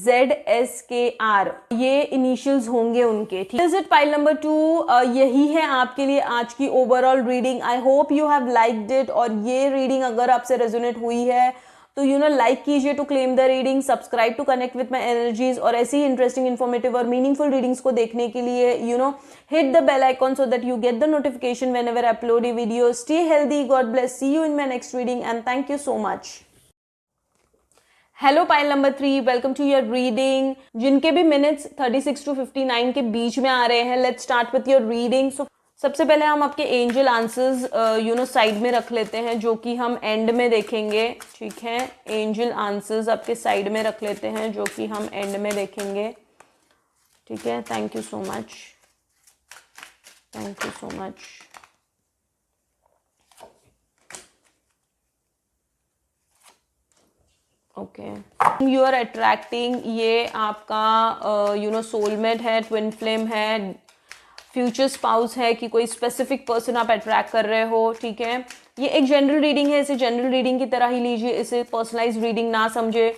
Z, S, K, R, ये इनिशियल्स होंगे उनके, ठीक है। इट पाइल नंबर 2, यही है आपके लिए आज की overall reading. I hope you have liked it, और ये रीडिंग अगर आपसे रेजोनेट हुई है तो लाइक कीजिए to claim the reading, subscribe to connect with my energies, और ऐसी ही इंटरेस्टिंग, इन्फॉर्मेटिव और मीनिंगफुल रीडिंग्स को देखने के लिए hit the bell icon so that you get the notification whenever I upload a video. Stay healthy, God bless, see you in my next reading and thank you so much. Hello pile number 3, welcome to your reading. जिनके भी minutes 36 to 59 के बीच में आ रहे हैं, let's start with your reading. सो सबसे पहले हम आपके एंजल आंसर्स साइड में रख लेते हैं, जो कि हम एंड में देखेंगे, ठीक है। एंजल आंसर्स आपके साइड में रख लेते हैं, जो कि हम एंड में देखेंगे, ठीक है। Thank you so much, thank you so much. Okay, you are attracting, ये आपका सोलमेट है, ट्विन फ्लेम है, फ्यूचर स्पाउस है, कि कोई स्पेसिफिक पर्सन आप अट्रैक्ट कर रहे हो, ठीक है। ये एक जनरल रीडिंग है, इसे जनरल रीडिंग की तरह ही लीजिए, इसे पर्सनलाइज रीडिंग ना समझे।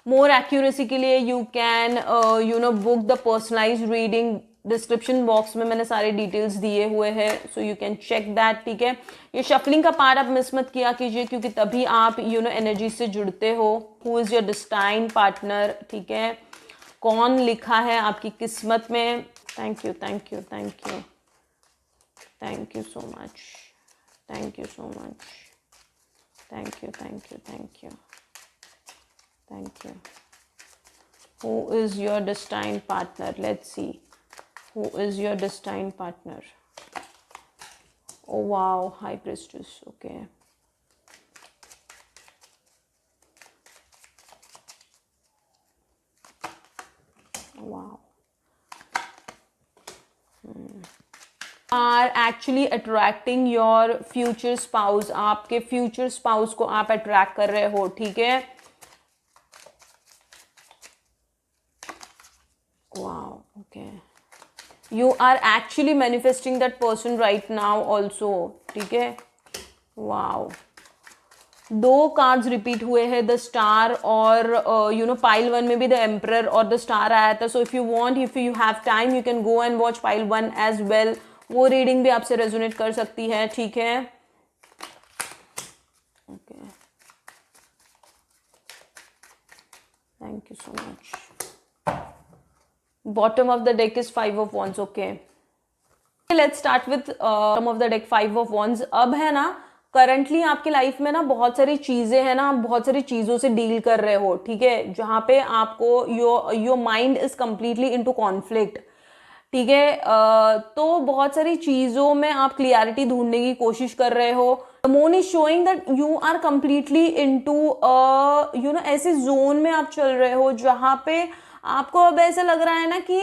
मोर एक्यूरेसी के लिए you can book the personalised reading. Description box में मैंने सारे डिटेल्स दिए हुए हैं, so you can check that, ठीक है। ये शफलिंग का पार्ट आप मिस मत किया कीजिए, क्योंकि तभी आप एनर्जी से जुड़ते हो। Who is your destine partner, ठीक है, कौन लिखा है आपकी किस्मत में। Thank you thank you thank you thank you so much, thank you so much, thank you thank you thank you thank you. Who is your destined partner? Let's see. Who is your destined partner? Oh wow, High Priestess. Okay. Wow. Are actually attracting your future spouse. आपके future spouse को आप attract कर रहे हो, ठीक है। Wow. Okay. You are actually manifesting that person right now also, ठीक है। Wow. 2 कार्ड्स रिपीट हुए हैं, द स्टार और पाइल 1 में भी द एम्परर और द स्टार आया था। So if you want, if you have time, you can go and watch pile 1 as well. वो रीडिंग भी आपसे रेजोनेट कर सकती है, ठीक है। Okay, thank you so much. Bottom of the deck is 5 of wands, okay. Let's start with bottom of the deck 5 of wands। अब है ना, करंटली आपकी लाइफ में ना बहुत सारी चीजें हैं ना, आप बहुत सारी चीजों से डील कर रहे हो, ठीक है, जहां पे आपको your mind is completely into conflict, ठीक है। तो बहुत सारी चीजों में आप क्लियरिटी ढूंढने की कोशिश कर रहे हो। The moon is showing that you are completely into ऐसे जोन में आप चल रहे हो जहां पे आपको अब ऐसा लग रहा है ना कि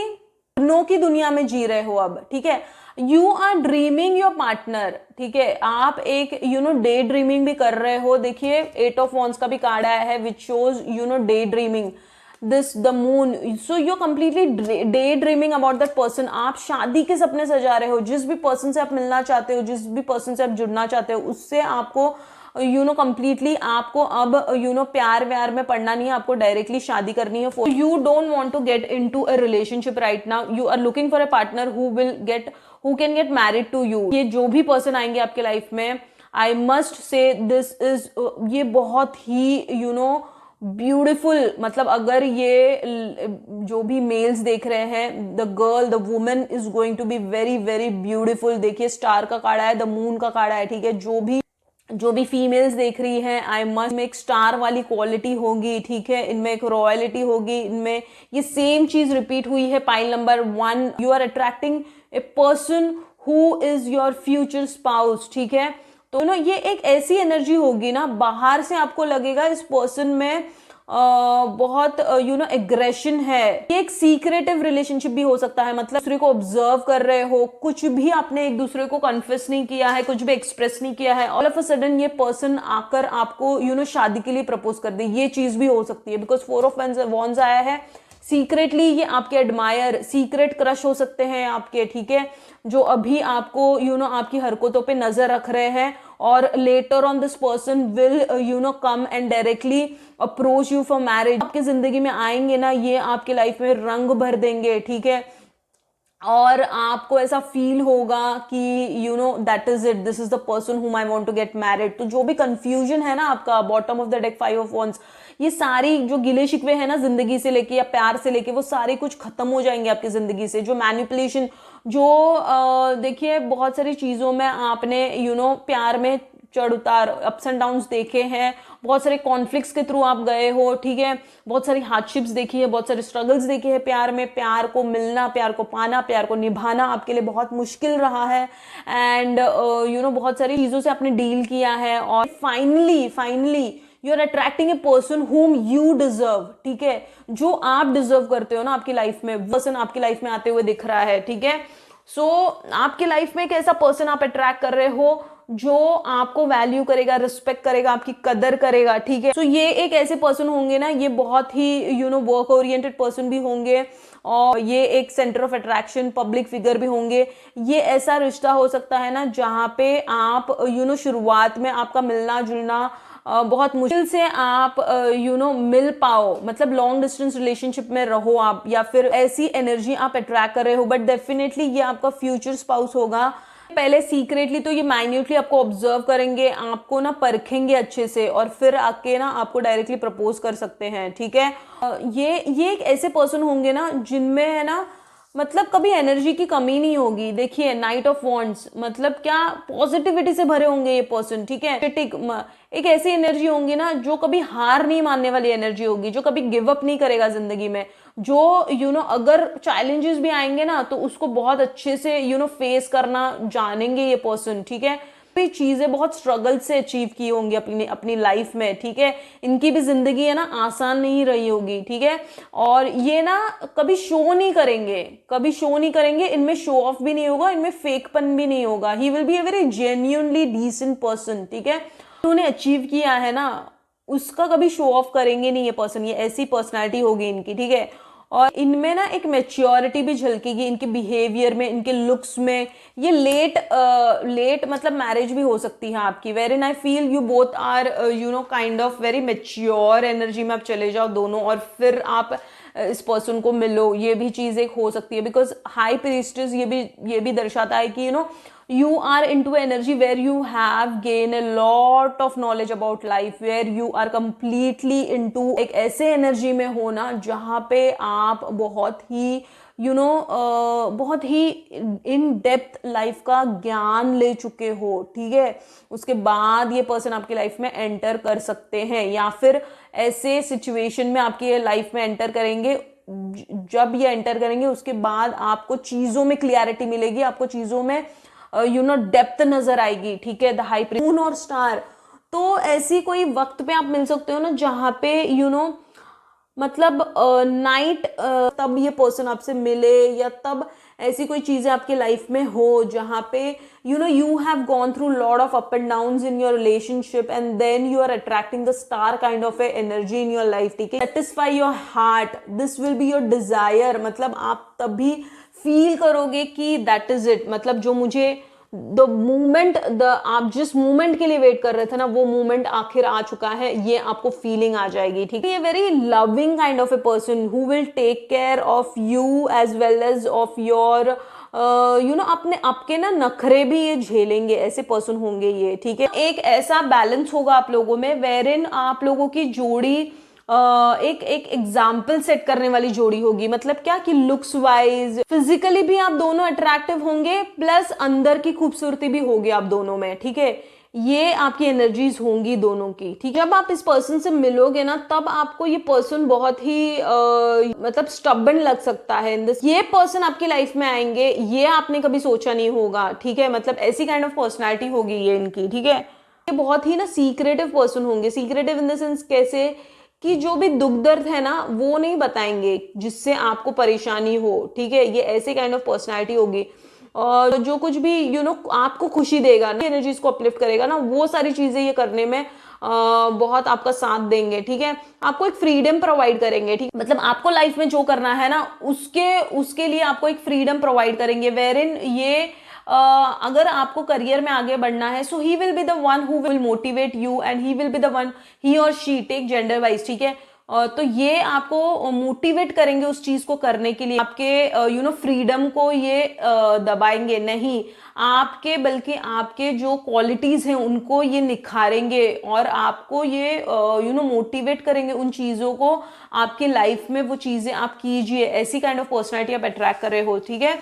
नो की दुनिया में जी रहे हो अब, ठीक है। You are dreaming your partner, ठीक है, आप एक डे ड्रीमिंग भी कर रहे हो। देखिए 8 ऑफ wands का भी कार्ड आया है which shows day dreaming this the moon. So you completely day dreaming about that person. आप शादी के सपने सजा रहे हो, जिस भी पर्सन से आप मिलना चाहते हो, जिस भी पर्सन से आप जुड़ना चाहते हो, उससे आपको कंप्लीटली आपको अब प्यार व्यार में पड़ना नहीं है, आपको डायरेक्टली शादी करनी है। You don't want to get into a relationship right now, you are looking for a partner who can get married to you. ये जो भी पर्सन आएंगे आपके लाइफ में, I must say this is, ये बहुत ही ब्यूटिफुल, मतलब अगर ये जो भी मेल्स देख रहे हैं, the girl, the women is going to be very very beautiful. देखिए स्टार का कार्ड है, द मून का कार्ड है, ठीक है। जो भी फीमेल्स देख रही हैं, आई मस्ट में एक स्टार वाली क्वालिटी होगी, ठीक है, इनमें एक रॉयलिटी होगी, इनमें ये सेम चीज रिपीट हुई है pile number 1। You are attracting a person who is your future spouse, ठीक है। तो ये एक ऐसी एनर्जी होगी ना, बाहर से आपको लगेगा इस पर्सन में बहुत एग्रेशन है। ये एक सीक्रेटिव रिलेशनशिप भी हो सकता है, मतलब दूसरे को ऑब्जर्व कर रहे हो, कुछ भी आपने एक दूसरे को कन्फेस नहीं किया है, कुछ भी एक्सप्रेस नहीं किया है, ऑल ऑफ अ सडन ये पर्सन आकर आपको शादी के लिए प्रपोज कर दे। ये चीज भी हो सकती है, बिकॉज 4 ऑफ wands आया है। सीक्रेटली ये आपके एडमायर, सीक्रेट क्रश हो सकते हैं आपके, ठीक है, जो अभी आपको आपकी हरकतों पे नजर रख रहे हैं, और later on this person will come and directly approach you for marriage. आपकी जिंदगी में आएंगे ना, ये आपके लाइफ में रंग भर देंगे, ठीक है, और आपको ऐसा फील होगा कि that is it, this is the person whom I want to get married. तो जो भी कंफ्यूजन है ना आपका, bottom of the deck 5 of wands, ये सारी जो गिले शिकवे है ना जिंदगी से लेके या प्यार से लेके, वो सारे कुछ खत्म हो जाएंगे आपकी जिंदगी से। जो मैनिपुलेशन, जो देखिए बहुत सारी चीजों में आपने प्यार में चढ़ उतार, अप्स एंड डाउन्स देखे हैं, बहुत सारे कॉन्फ्लिक्ट्स के थ्रू आप गए हो, ठीक है, बहुत सारी हार्डशिप्स देखी है, बहुत सारे स्ट्रगल्स देखे हैं प्यार में। प्यार को मिलना, प्यार को पाना, प्यार को निभाना आपके लिए बहुत मुश्किल रहा है, एंड बहुत सारी चीजों से आपने डील किया है, और finally you are attracting a person whom you deserve, ठीक है, जो आप डिजर्व करते हो ना आपकी लाइफ में, पर्सन आपकी लाइफ में आते हुए दिख रहा है, ठीक है। सो आपकी लाइफ में एक ऐसा पर्सन आप अट्रैक्ट कर रहे हो जो आपको वैल्यू करेगा, रिस्पेक्ट करेगा, आपकी कदर करेगा, ठीक है। सो ये एक ऐसे पर्सन होंगे ना, ये बहुत ही वर्क ओरिएंटेड पर्सन भी होंगे, और ये एक centre of attraction public figure भी होंगे। ये ऐसा रिश्ता हो सकता है ना जहाँ पे आप शुरुआत में आपका मिलना जुलना बहुत मुश्किल से आप मिल पाओ, मतलब लॉन्ग डिस्टेंस रिलेशनशिप में रहो आप, या फिर ऐसी एनर्जी आप अट्रैक्ट कर रहे हो, बट डेफिनेटली ये आपका फ्यूचर स्पाउस होगा। पहले सीक्रेटली तो ये माइन्यूटली आपको ऑब्जर्व करेंगे, आपको ना परखेंगे अच्छे से, और फिर आके ना आपको डायरेक्टली प्रपोज कर सकते हैं, ठीक है। ये एक ऐसे पर्सन होंगे ना जिनमें है ना, मतलब कभी एनर्जी की कमी नहीं होगी। देखिए नाइट ऑफ वॉन्ड्स, मतलब क्या पॉजिटिविटी से भरे होंगे ये पर्सन, ठीक है। एक ऐसी एनर्जी होंगी ना जो कभी हार नहीं मानने वाली एनर्जी होगी, जो कभी गिव अप नहीं करेगा जिंदगी में, जो अगर चैलेंजेस भी आएंगे ना तो उसको बहुत अच्छे से फेस करना जानेंगे ये पर्सन, ठीक है। भी चीजें बहुत स्ट्रगल से अचीव की होंगी अपनी अपनी लाइफ में, ठीक है। इनकी भी जिंदगी है ना आसान नहीं रही होगी, ठीक है। और ये ना कभी शो नहीं करेंगे, कभी शो नहीं करेंगे, इनमें शो ऑफ भी नहीं होगा, इनमें फेकपन भी नहीं होगा। He will be a very genuinely decent person, ठीक है। उन्होंने अचीव किया है ना उसका कभी शो ऑफ करेंगे नहीं ये पर्सन, ये ऐसी पर्सनालिटी होगी इनकी, ठीक है। और इनमें ना एक मैच्योरिटी भी झलकेगी इनके बिहेवियर में, इनके लुक्स में। ये लेट मतलब मैरिज भी हो सकती है आपकी, where I feel you both are kind of very mature energy में आप चले जाओ दोनों, और फिर आप इस पर्सन को मिलो, ये भी चीज एक हो सकती है। बिकॉज हाई प्रीस्टेस ये भी दर्शाता है कि you are into energy where you have gained a lot of knowledge about life, where you are completely into एक ऐसे एनर्जी में हो ना जहाँ पे आप बहुत ही बहुत ही इन डेप्थ लाइफ का ज्ञान ले चुके हो, ठीक है। उसके बाद ये पर्सन आपकी लाइफ में एंटर कर सकते हैं, या फिर ऐसे सिचुएशन में आपकी लाइफ में एंटर करेंगे, जब ये एंटर करेंगे उसके बाद आपको चीजों में क्लियरिटी मिलेगी, आपको चीजों में डेप्थ नजर आएगी, ठीक है। द हाई प्रीस्ट, मून और स्टार, तो ऐसी कोई वक्त पे आप मिल सकते हो ना जहां पे मतलब नाइट, तब ये पर्सन आपसे मिले, या तब ऐसी कोई चीजें आपकी लाइफ में हो जहां पे you have gone through lot of up and downs in your relationship, and then you are attracting the star kind of a energy in your life, ठीक है। satisfy your heart, this will be your desire, मतलब आप तभी feel करोगे कि that is it, मतलब जो मुझे आप जिस मूवमेंट के लिए वेट कर रहे थे ना वो मूवमेंट आखिर आ चुका है, ये आपको फीलिंग आ जाएगी, ठीक है। ये very loving kind of a person who will take care of you as well as of your अपने आपके ना नखरे भी ये झेलेंगे, ऐसे पर्सन होंगे ये, ठीक है। एक ऐसा बैलेंस होगा आप लोगों में वेर इन आप लोगों की जोड़ी एक एग्जाम्पल सेट करने वाली जोड़ी होगी। मतलब क्या कि लुक्स वाइज, फिजिकली भी आप दोनों अट्रैक्टिव होंगे, प्लस अंदर की खूबसूरती भी होगी आप दोनों में, ठीक है। ये आपकी एनर्जीज होंगी दोनों की, ठीक है। जब आप इस पर्सन से मिलोगे ना तब आपको ये पर्सन बहुत ही मतलब स्टबर्न लग सकता है। ये पर्सन आपकी लाइफ में आएंगे, ये आपने कभी सोचा नहीं होगा, ठीक है। मतलब ऐसी काइंड ऑफ पर्सनैलिटी होगी ये इनकी, ठीक है। ये बहुत ही ना सीक्रेटिव पर्सन होंगे। सीक्रेटिव इन द सेंस कैसे कि जो भी दुख दर्द है ना वो नहीं बताएंगे जिससे आपको परेशानी हो, ठीक है। ये ऐसे काइंड ऑफ पर्सनालिटी होगी, और जो कुछ भी आपको खुशी देगा ना, एनर्जीज को अपलिफ्ट करेगा ना, वो सारी चीजें ये करने में बहुत आपका साथ देंगे, ठीक है। आपको एक फ्रीडम प्रोवाइड करेंगे, ठीक, मतलब आपको लाइफ में जो करना है ना उसके लिए आपको एक फ्रीडम प्रोवाइड करेंगे, वेर इन ये अगर आपको करियर में आगे बढ़ना है, so he will be the one who will motivate you, and he will be the one, he और शी टेक जेंडर वाइज, ठीक है। तो ये आपको मोटिवेट करेंगे उस चीज को करने के लिए, आपके फ्रीडम को ये दबाएंगे नहीं, आपके बल्कि आपके जो क्वालिटीज हैं उनको ये निखारेंगे, और आपको ये मोटिवेट करेंगे उन चीजों को आपके लाइफ में, वो चीजें आप कीजिए। ऐसी काइंड ऑफ पर्सनैलिटी आप अट्रैक्ट कर रहे हो, ठीक है।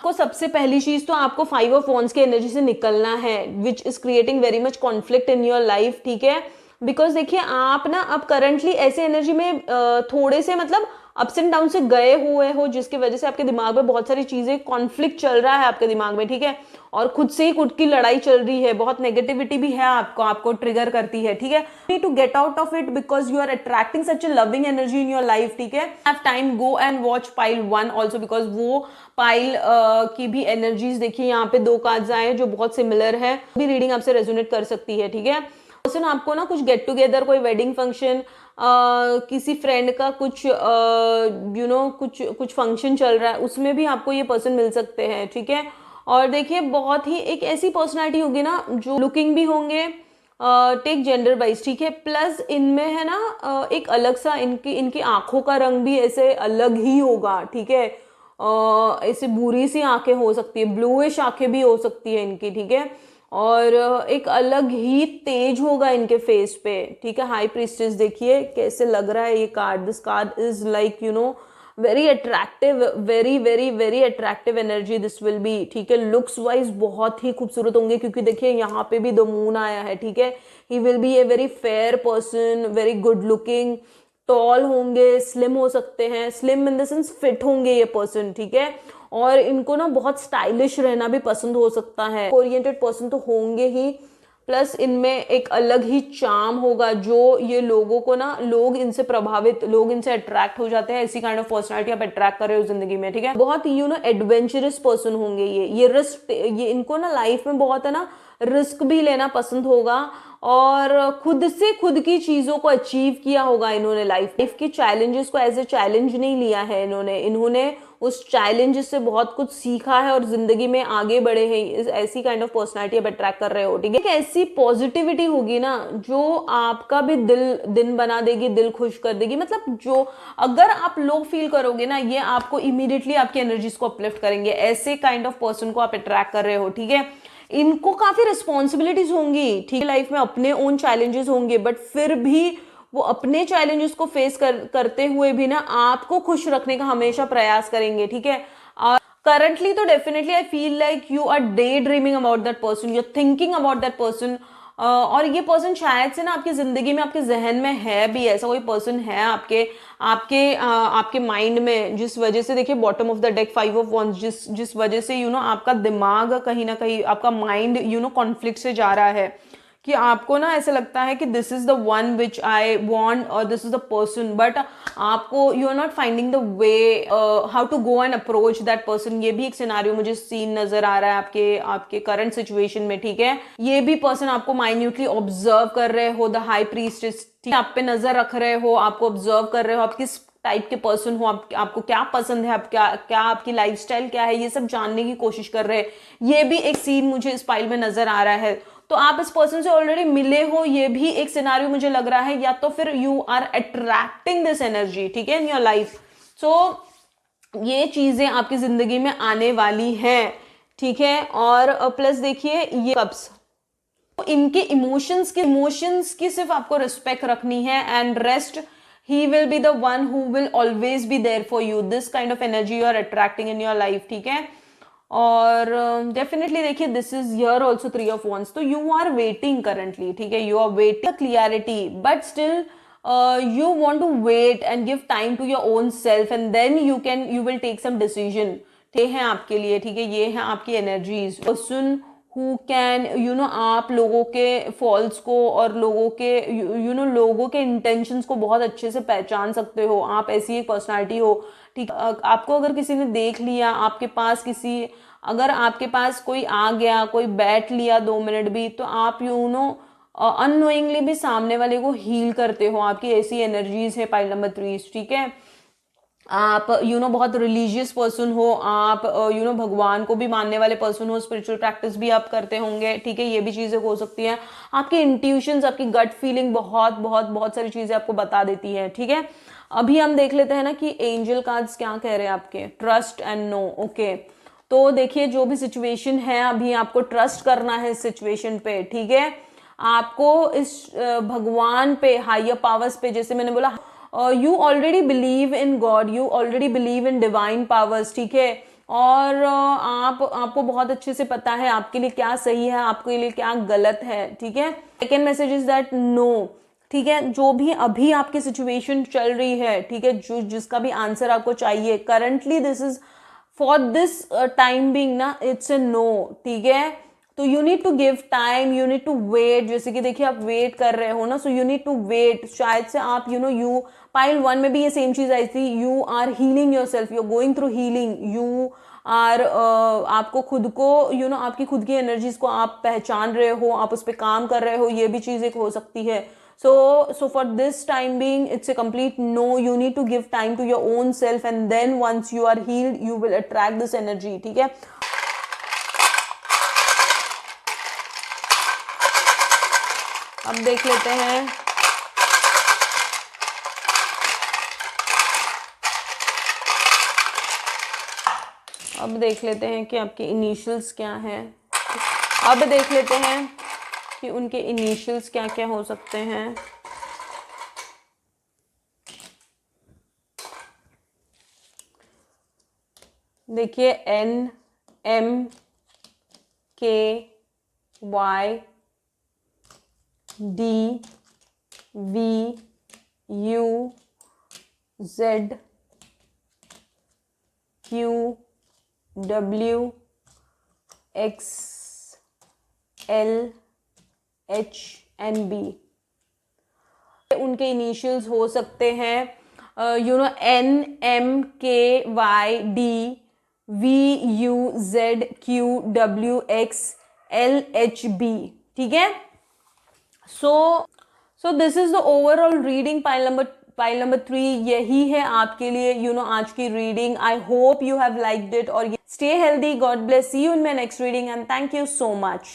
को सबसे पहली चीज तो आपको 5 ऑफ वॉन्ड्स की एनर्जी से निकलना है, which is creating very much conflict in your life, ठीक है। बिकॉज देखिए आप ना अब करंटली ऐसे एनर्जी में थोड़े से मतलब अप्स एंड डाउन से गए हुए हो, जिसकी वजह से आपके दिमाग में बहुत सारी चीजें, कॉन्फ्लिक्ट चल रहा है आपके दिमाग में, ठीक है। और खुद से ही खुद की लड़ाई चल रही है, बहुत नेगेटिविटी भी है आपको ट्रिगर करती है, ठीक है। Need to get out of it because you are attracting such a loving energy in your life, ठीक है। Have time, go and watch pile 1 also, because वो पाइल की भी एनर्जीज देखिए, यहाँ पे 2 कार्ड्स आए जो बहुत सिमिलर है, भी रीडिंग आपसे रेजोनेट कर सकती है, ठीक है। पर्सन आपको ना कुछ गेट टुगेदर, कोई वेडिंग फंक्शन, किसी फ्रेंड का कुछ कुछ फंक्शन चल रहा है, उसमें भी आपको ये पर्सन मिल सकते हैं, ठीक है। और देखिए बहुत ही एक ऐसी पर्सनालिटी होगी ना जो लुकिंग भी होंगे, टेक जेंडर वाइज, ठीक है। प्लस इनमें है ना एक अलग सा इनकी आंखों का रंग भी ऐसे अलग ही होगा, ठीक है। ऐसे बुरी सी आंखें हो सकती है, ब्लूइश आंखें भी हो सकती है इनकी, ठीक है। और एक अलग ही तेज होगा इनके फेस पे, ठीक है। हाई प्रीस्टेस देखिए कैसे लग रहा है ये card, this card is like you know very attractive, very very very attractive energy this will be, ठीक है। लुक्स वाइज बहुत ही खूबसूरत होंगे, क्योंकि देखिए यहाँ पे भी द मून आया है, ठीक है। He will be a very fair person, very good looking, tall होंगे, स्लिम हो सकते हैं, slim in the sense fit होंगे ये पर्सन, ठीक है। और इनको ना बहुत स्टाइलिश रहना भी पसंद हो सकता है, ओरिएंटेड पर्सन तो होंगे ही। प्लस इनमें एक अलग ही चार्म होगा, जो ये लोगों को ना, लोग इनसे प्रभावित, लोग इनसे अट्रैक्ट हो जाते हैं। ऐसी काइंड ऑफ पर्सनालिटी आप अट्रैक्ट कर रहे हो जिंदगी में, ठीक है। बहुत यू नो एडवेंचरस पर्सन होंगे ये रिस्क, ये इनको ना लाइफ में बहुत है ना रिस्क भी लेना पसंद होगा, और खुद से खुद की चीजों को अचीव किया होगा इन्होंने। लाइफ के चैलेंजेस को एज ए चैलेंज नहीं लिया है इन्होंने उस चैलेंज से बहुत कुछ सीखा है और जिंदगी में आगे बढ़े हैं। ऐसी काइंड ऑफ पर्सनालिटी आप अट्रैक्ट कर रहे हो, ठीक है। एक ऐसी पॉजिटिविटी होगी ना जो आपका भी दिन बना देगी, दिल खुश कर देगी। मतलब जो अगर आप लो फील करोगे ना, ये आपको इमीडिएटली आपकी एनर्जीज को अपलिफ्ट करेंगे। ऐसे काइंड ऑफ पर्सन को आप अट्रैक्ट कर रहे हो, ठीक है। इनको काफी रिस्पॉन्सिबिलिटीज होंगी, ठीक है। लाइफ में अपने ओन चैलेंजेस होंगे, बट फिर भी वो अपने चैलेंजेस को फेस करते हुए भी ना आपको खुश रखने का हमेशा प्रयास करेंगे, ठीक है। करंटली तो definitely I feel like you are daydreaming about that person, you are thinking about that person. और ये पर्सन शायद से ना आपकी जिंदगी में, आपके जहन में है भी, ऐसा कोई पर्सन है आपके आपके आपके माइंड में, जिस वजह से देखिए bottom of the deck 5 of wands, जिस वजह से यू नो आपका दिमाग कहीं ना कहीं, आपका माइंड यू नो कॉन्फ्लिक्ट से जा रहा है, कि आपको ना ऐसा लगता है कि this is the one which I want और this is the person, but आपको you are not finding the way how to go and approach that person. ये भी एक सिनारियो मुझे सीन नजर आ रहा है आपके आपके करंट सिचुएशन में, ठीक है। ये भी पर्सन आपको माइन्यूटली ऑब्जर्व कर रहे हो, द हाई प्रीस्टेस, ठीक है, आप पे नजर रख रहे हो, आपको ऑब्जर्व कर रहे हो, आप किस टाइप के पर्सन हो, आपको क्या पसंद है, आप क्या आपकी लाइफस्टाइल क्या है, ये सब जानने की कोशिश कर रहे हैं। ये भी एक सीन मुझे इस फाइल में नजर आ रहा है। तो आप इस पर्सन से ऑलरेडी मिले हो, ये भी एक सिनारियो मुझे लग रहा है, या तो फिर you are attracting this energy, ठीक है, इन योर लाइफ। सो ये चीजें आपकी जिंदगी में आने वाली हैं, ठीक है। और प्लस देखिए ये कब्स, इनके इमोशंस की सिर्फ आपको रिस्पेक्ट रखनी है, and rest he will be the one who will always be there for you. This kind of energy you are attracting in your life, ठीक है। और डेफिनेटली देखिए this is here also 3 of wands, तो you are waiting currently, ठीक है, you are waiting clarity, but still you want to wait and give time to your own self, and then you will take some decision। ये है आपके लिए, ठीक है, ये है आपकी energies. Person who can you know, आप लोगों के फॉल्स को और लोगों के यू नो लोगों के इंटेंशंस को बहुत अच्छे से पहचान सकते हो। आप ऐसी एक पर्सनालिटी हो, ठीक। आपको अगर किसी ने देख लिया, आपके पास किसी, अगर आपके पास कोई आ गया, कोई बैठ लिया 2 मिनट भी, तो आप यू नो अननोइंगली भी सामने वाले को हील करते हो। आपकी ऐसी एनर्जीज है पाइल नंबर 3, ठीक है। आप यू नो बहुत रिलीजियस पर्सन हो, आप यू नो भगवान को भी मानने वाले पर्सन हो, स्पिरिचुअल प्रैक्टिस भी आप करते होंगे, ठीक है। ये भी चीजें हो सकती हैं। आपकी इंट्यूशंस, आपकी गट फीलिंग बहुत बहुत बहुत सारी चीजें आपको बता देती है, ठीक है। अभी हम देख लेते हैं ना कि एंजल कार्ड्स क्या कह रहे हैं आपके, ट्रस्ट एंड नो, ओके। तो देखिए जो भी सिचुएशन है, अभी आपको ट्रस्ट करना है इस सिचुएशन पे, ठीक है। आपको इस भगवान पे, हायर पावर्स पे, जैसे मैंने बोला, you already believe in God, you already believe in divine powers, ठीक है। और आपको बहुत अच्छे से पता है आपके लिए क्या सही है, आपके लिए क्या गलत है, ठीक है। Second message is that no, ठीक है। जो भी अभी आपकी सिचुएशन चल रही है, ठीक है, जिसका भी आंसर आपको चाहिए currently, this is for this time being ना, इट्स ए नो, ठीक है। तो you need to give time, you need to wait. जैसे कि देखिए आप वेट कर रहे हो ना, so you need to wait. शायद से आप यू नो, यू पाइल 1 में भी ये सेम चीज आई थी, you are healing yourself, you are going through healing, you are आपको खुद को यू नो आपकी खुद की एनर्जीज को आप पहचान रहे हो, आप उस पर काम कर रहे हो, ये भी चीज एक हो सकती है। So for this time being, it's a complete no. You need to give time to your own self, and then once you are healed, you will attract this energy, ठीक है। अब देख लेते हैं कि आपके इनिशियल्स क्या हैं। अब देख लेते हैं कि उनके इनिशियल्स क्या क्या हो सकते हैं। देखिए N M K Y D V U Z Q W X L H and B। उनके इनिशियल्स हो सकते हैं N M K Y D V U Z Q W X L H B। ठीक है, so this is the overall reading pile number 3। यही है आपके लिए आज की reading. I hope you have liked it और stay healthy, God bless, see you in my next reading and thank you so much.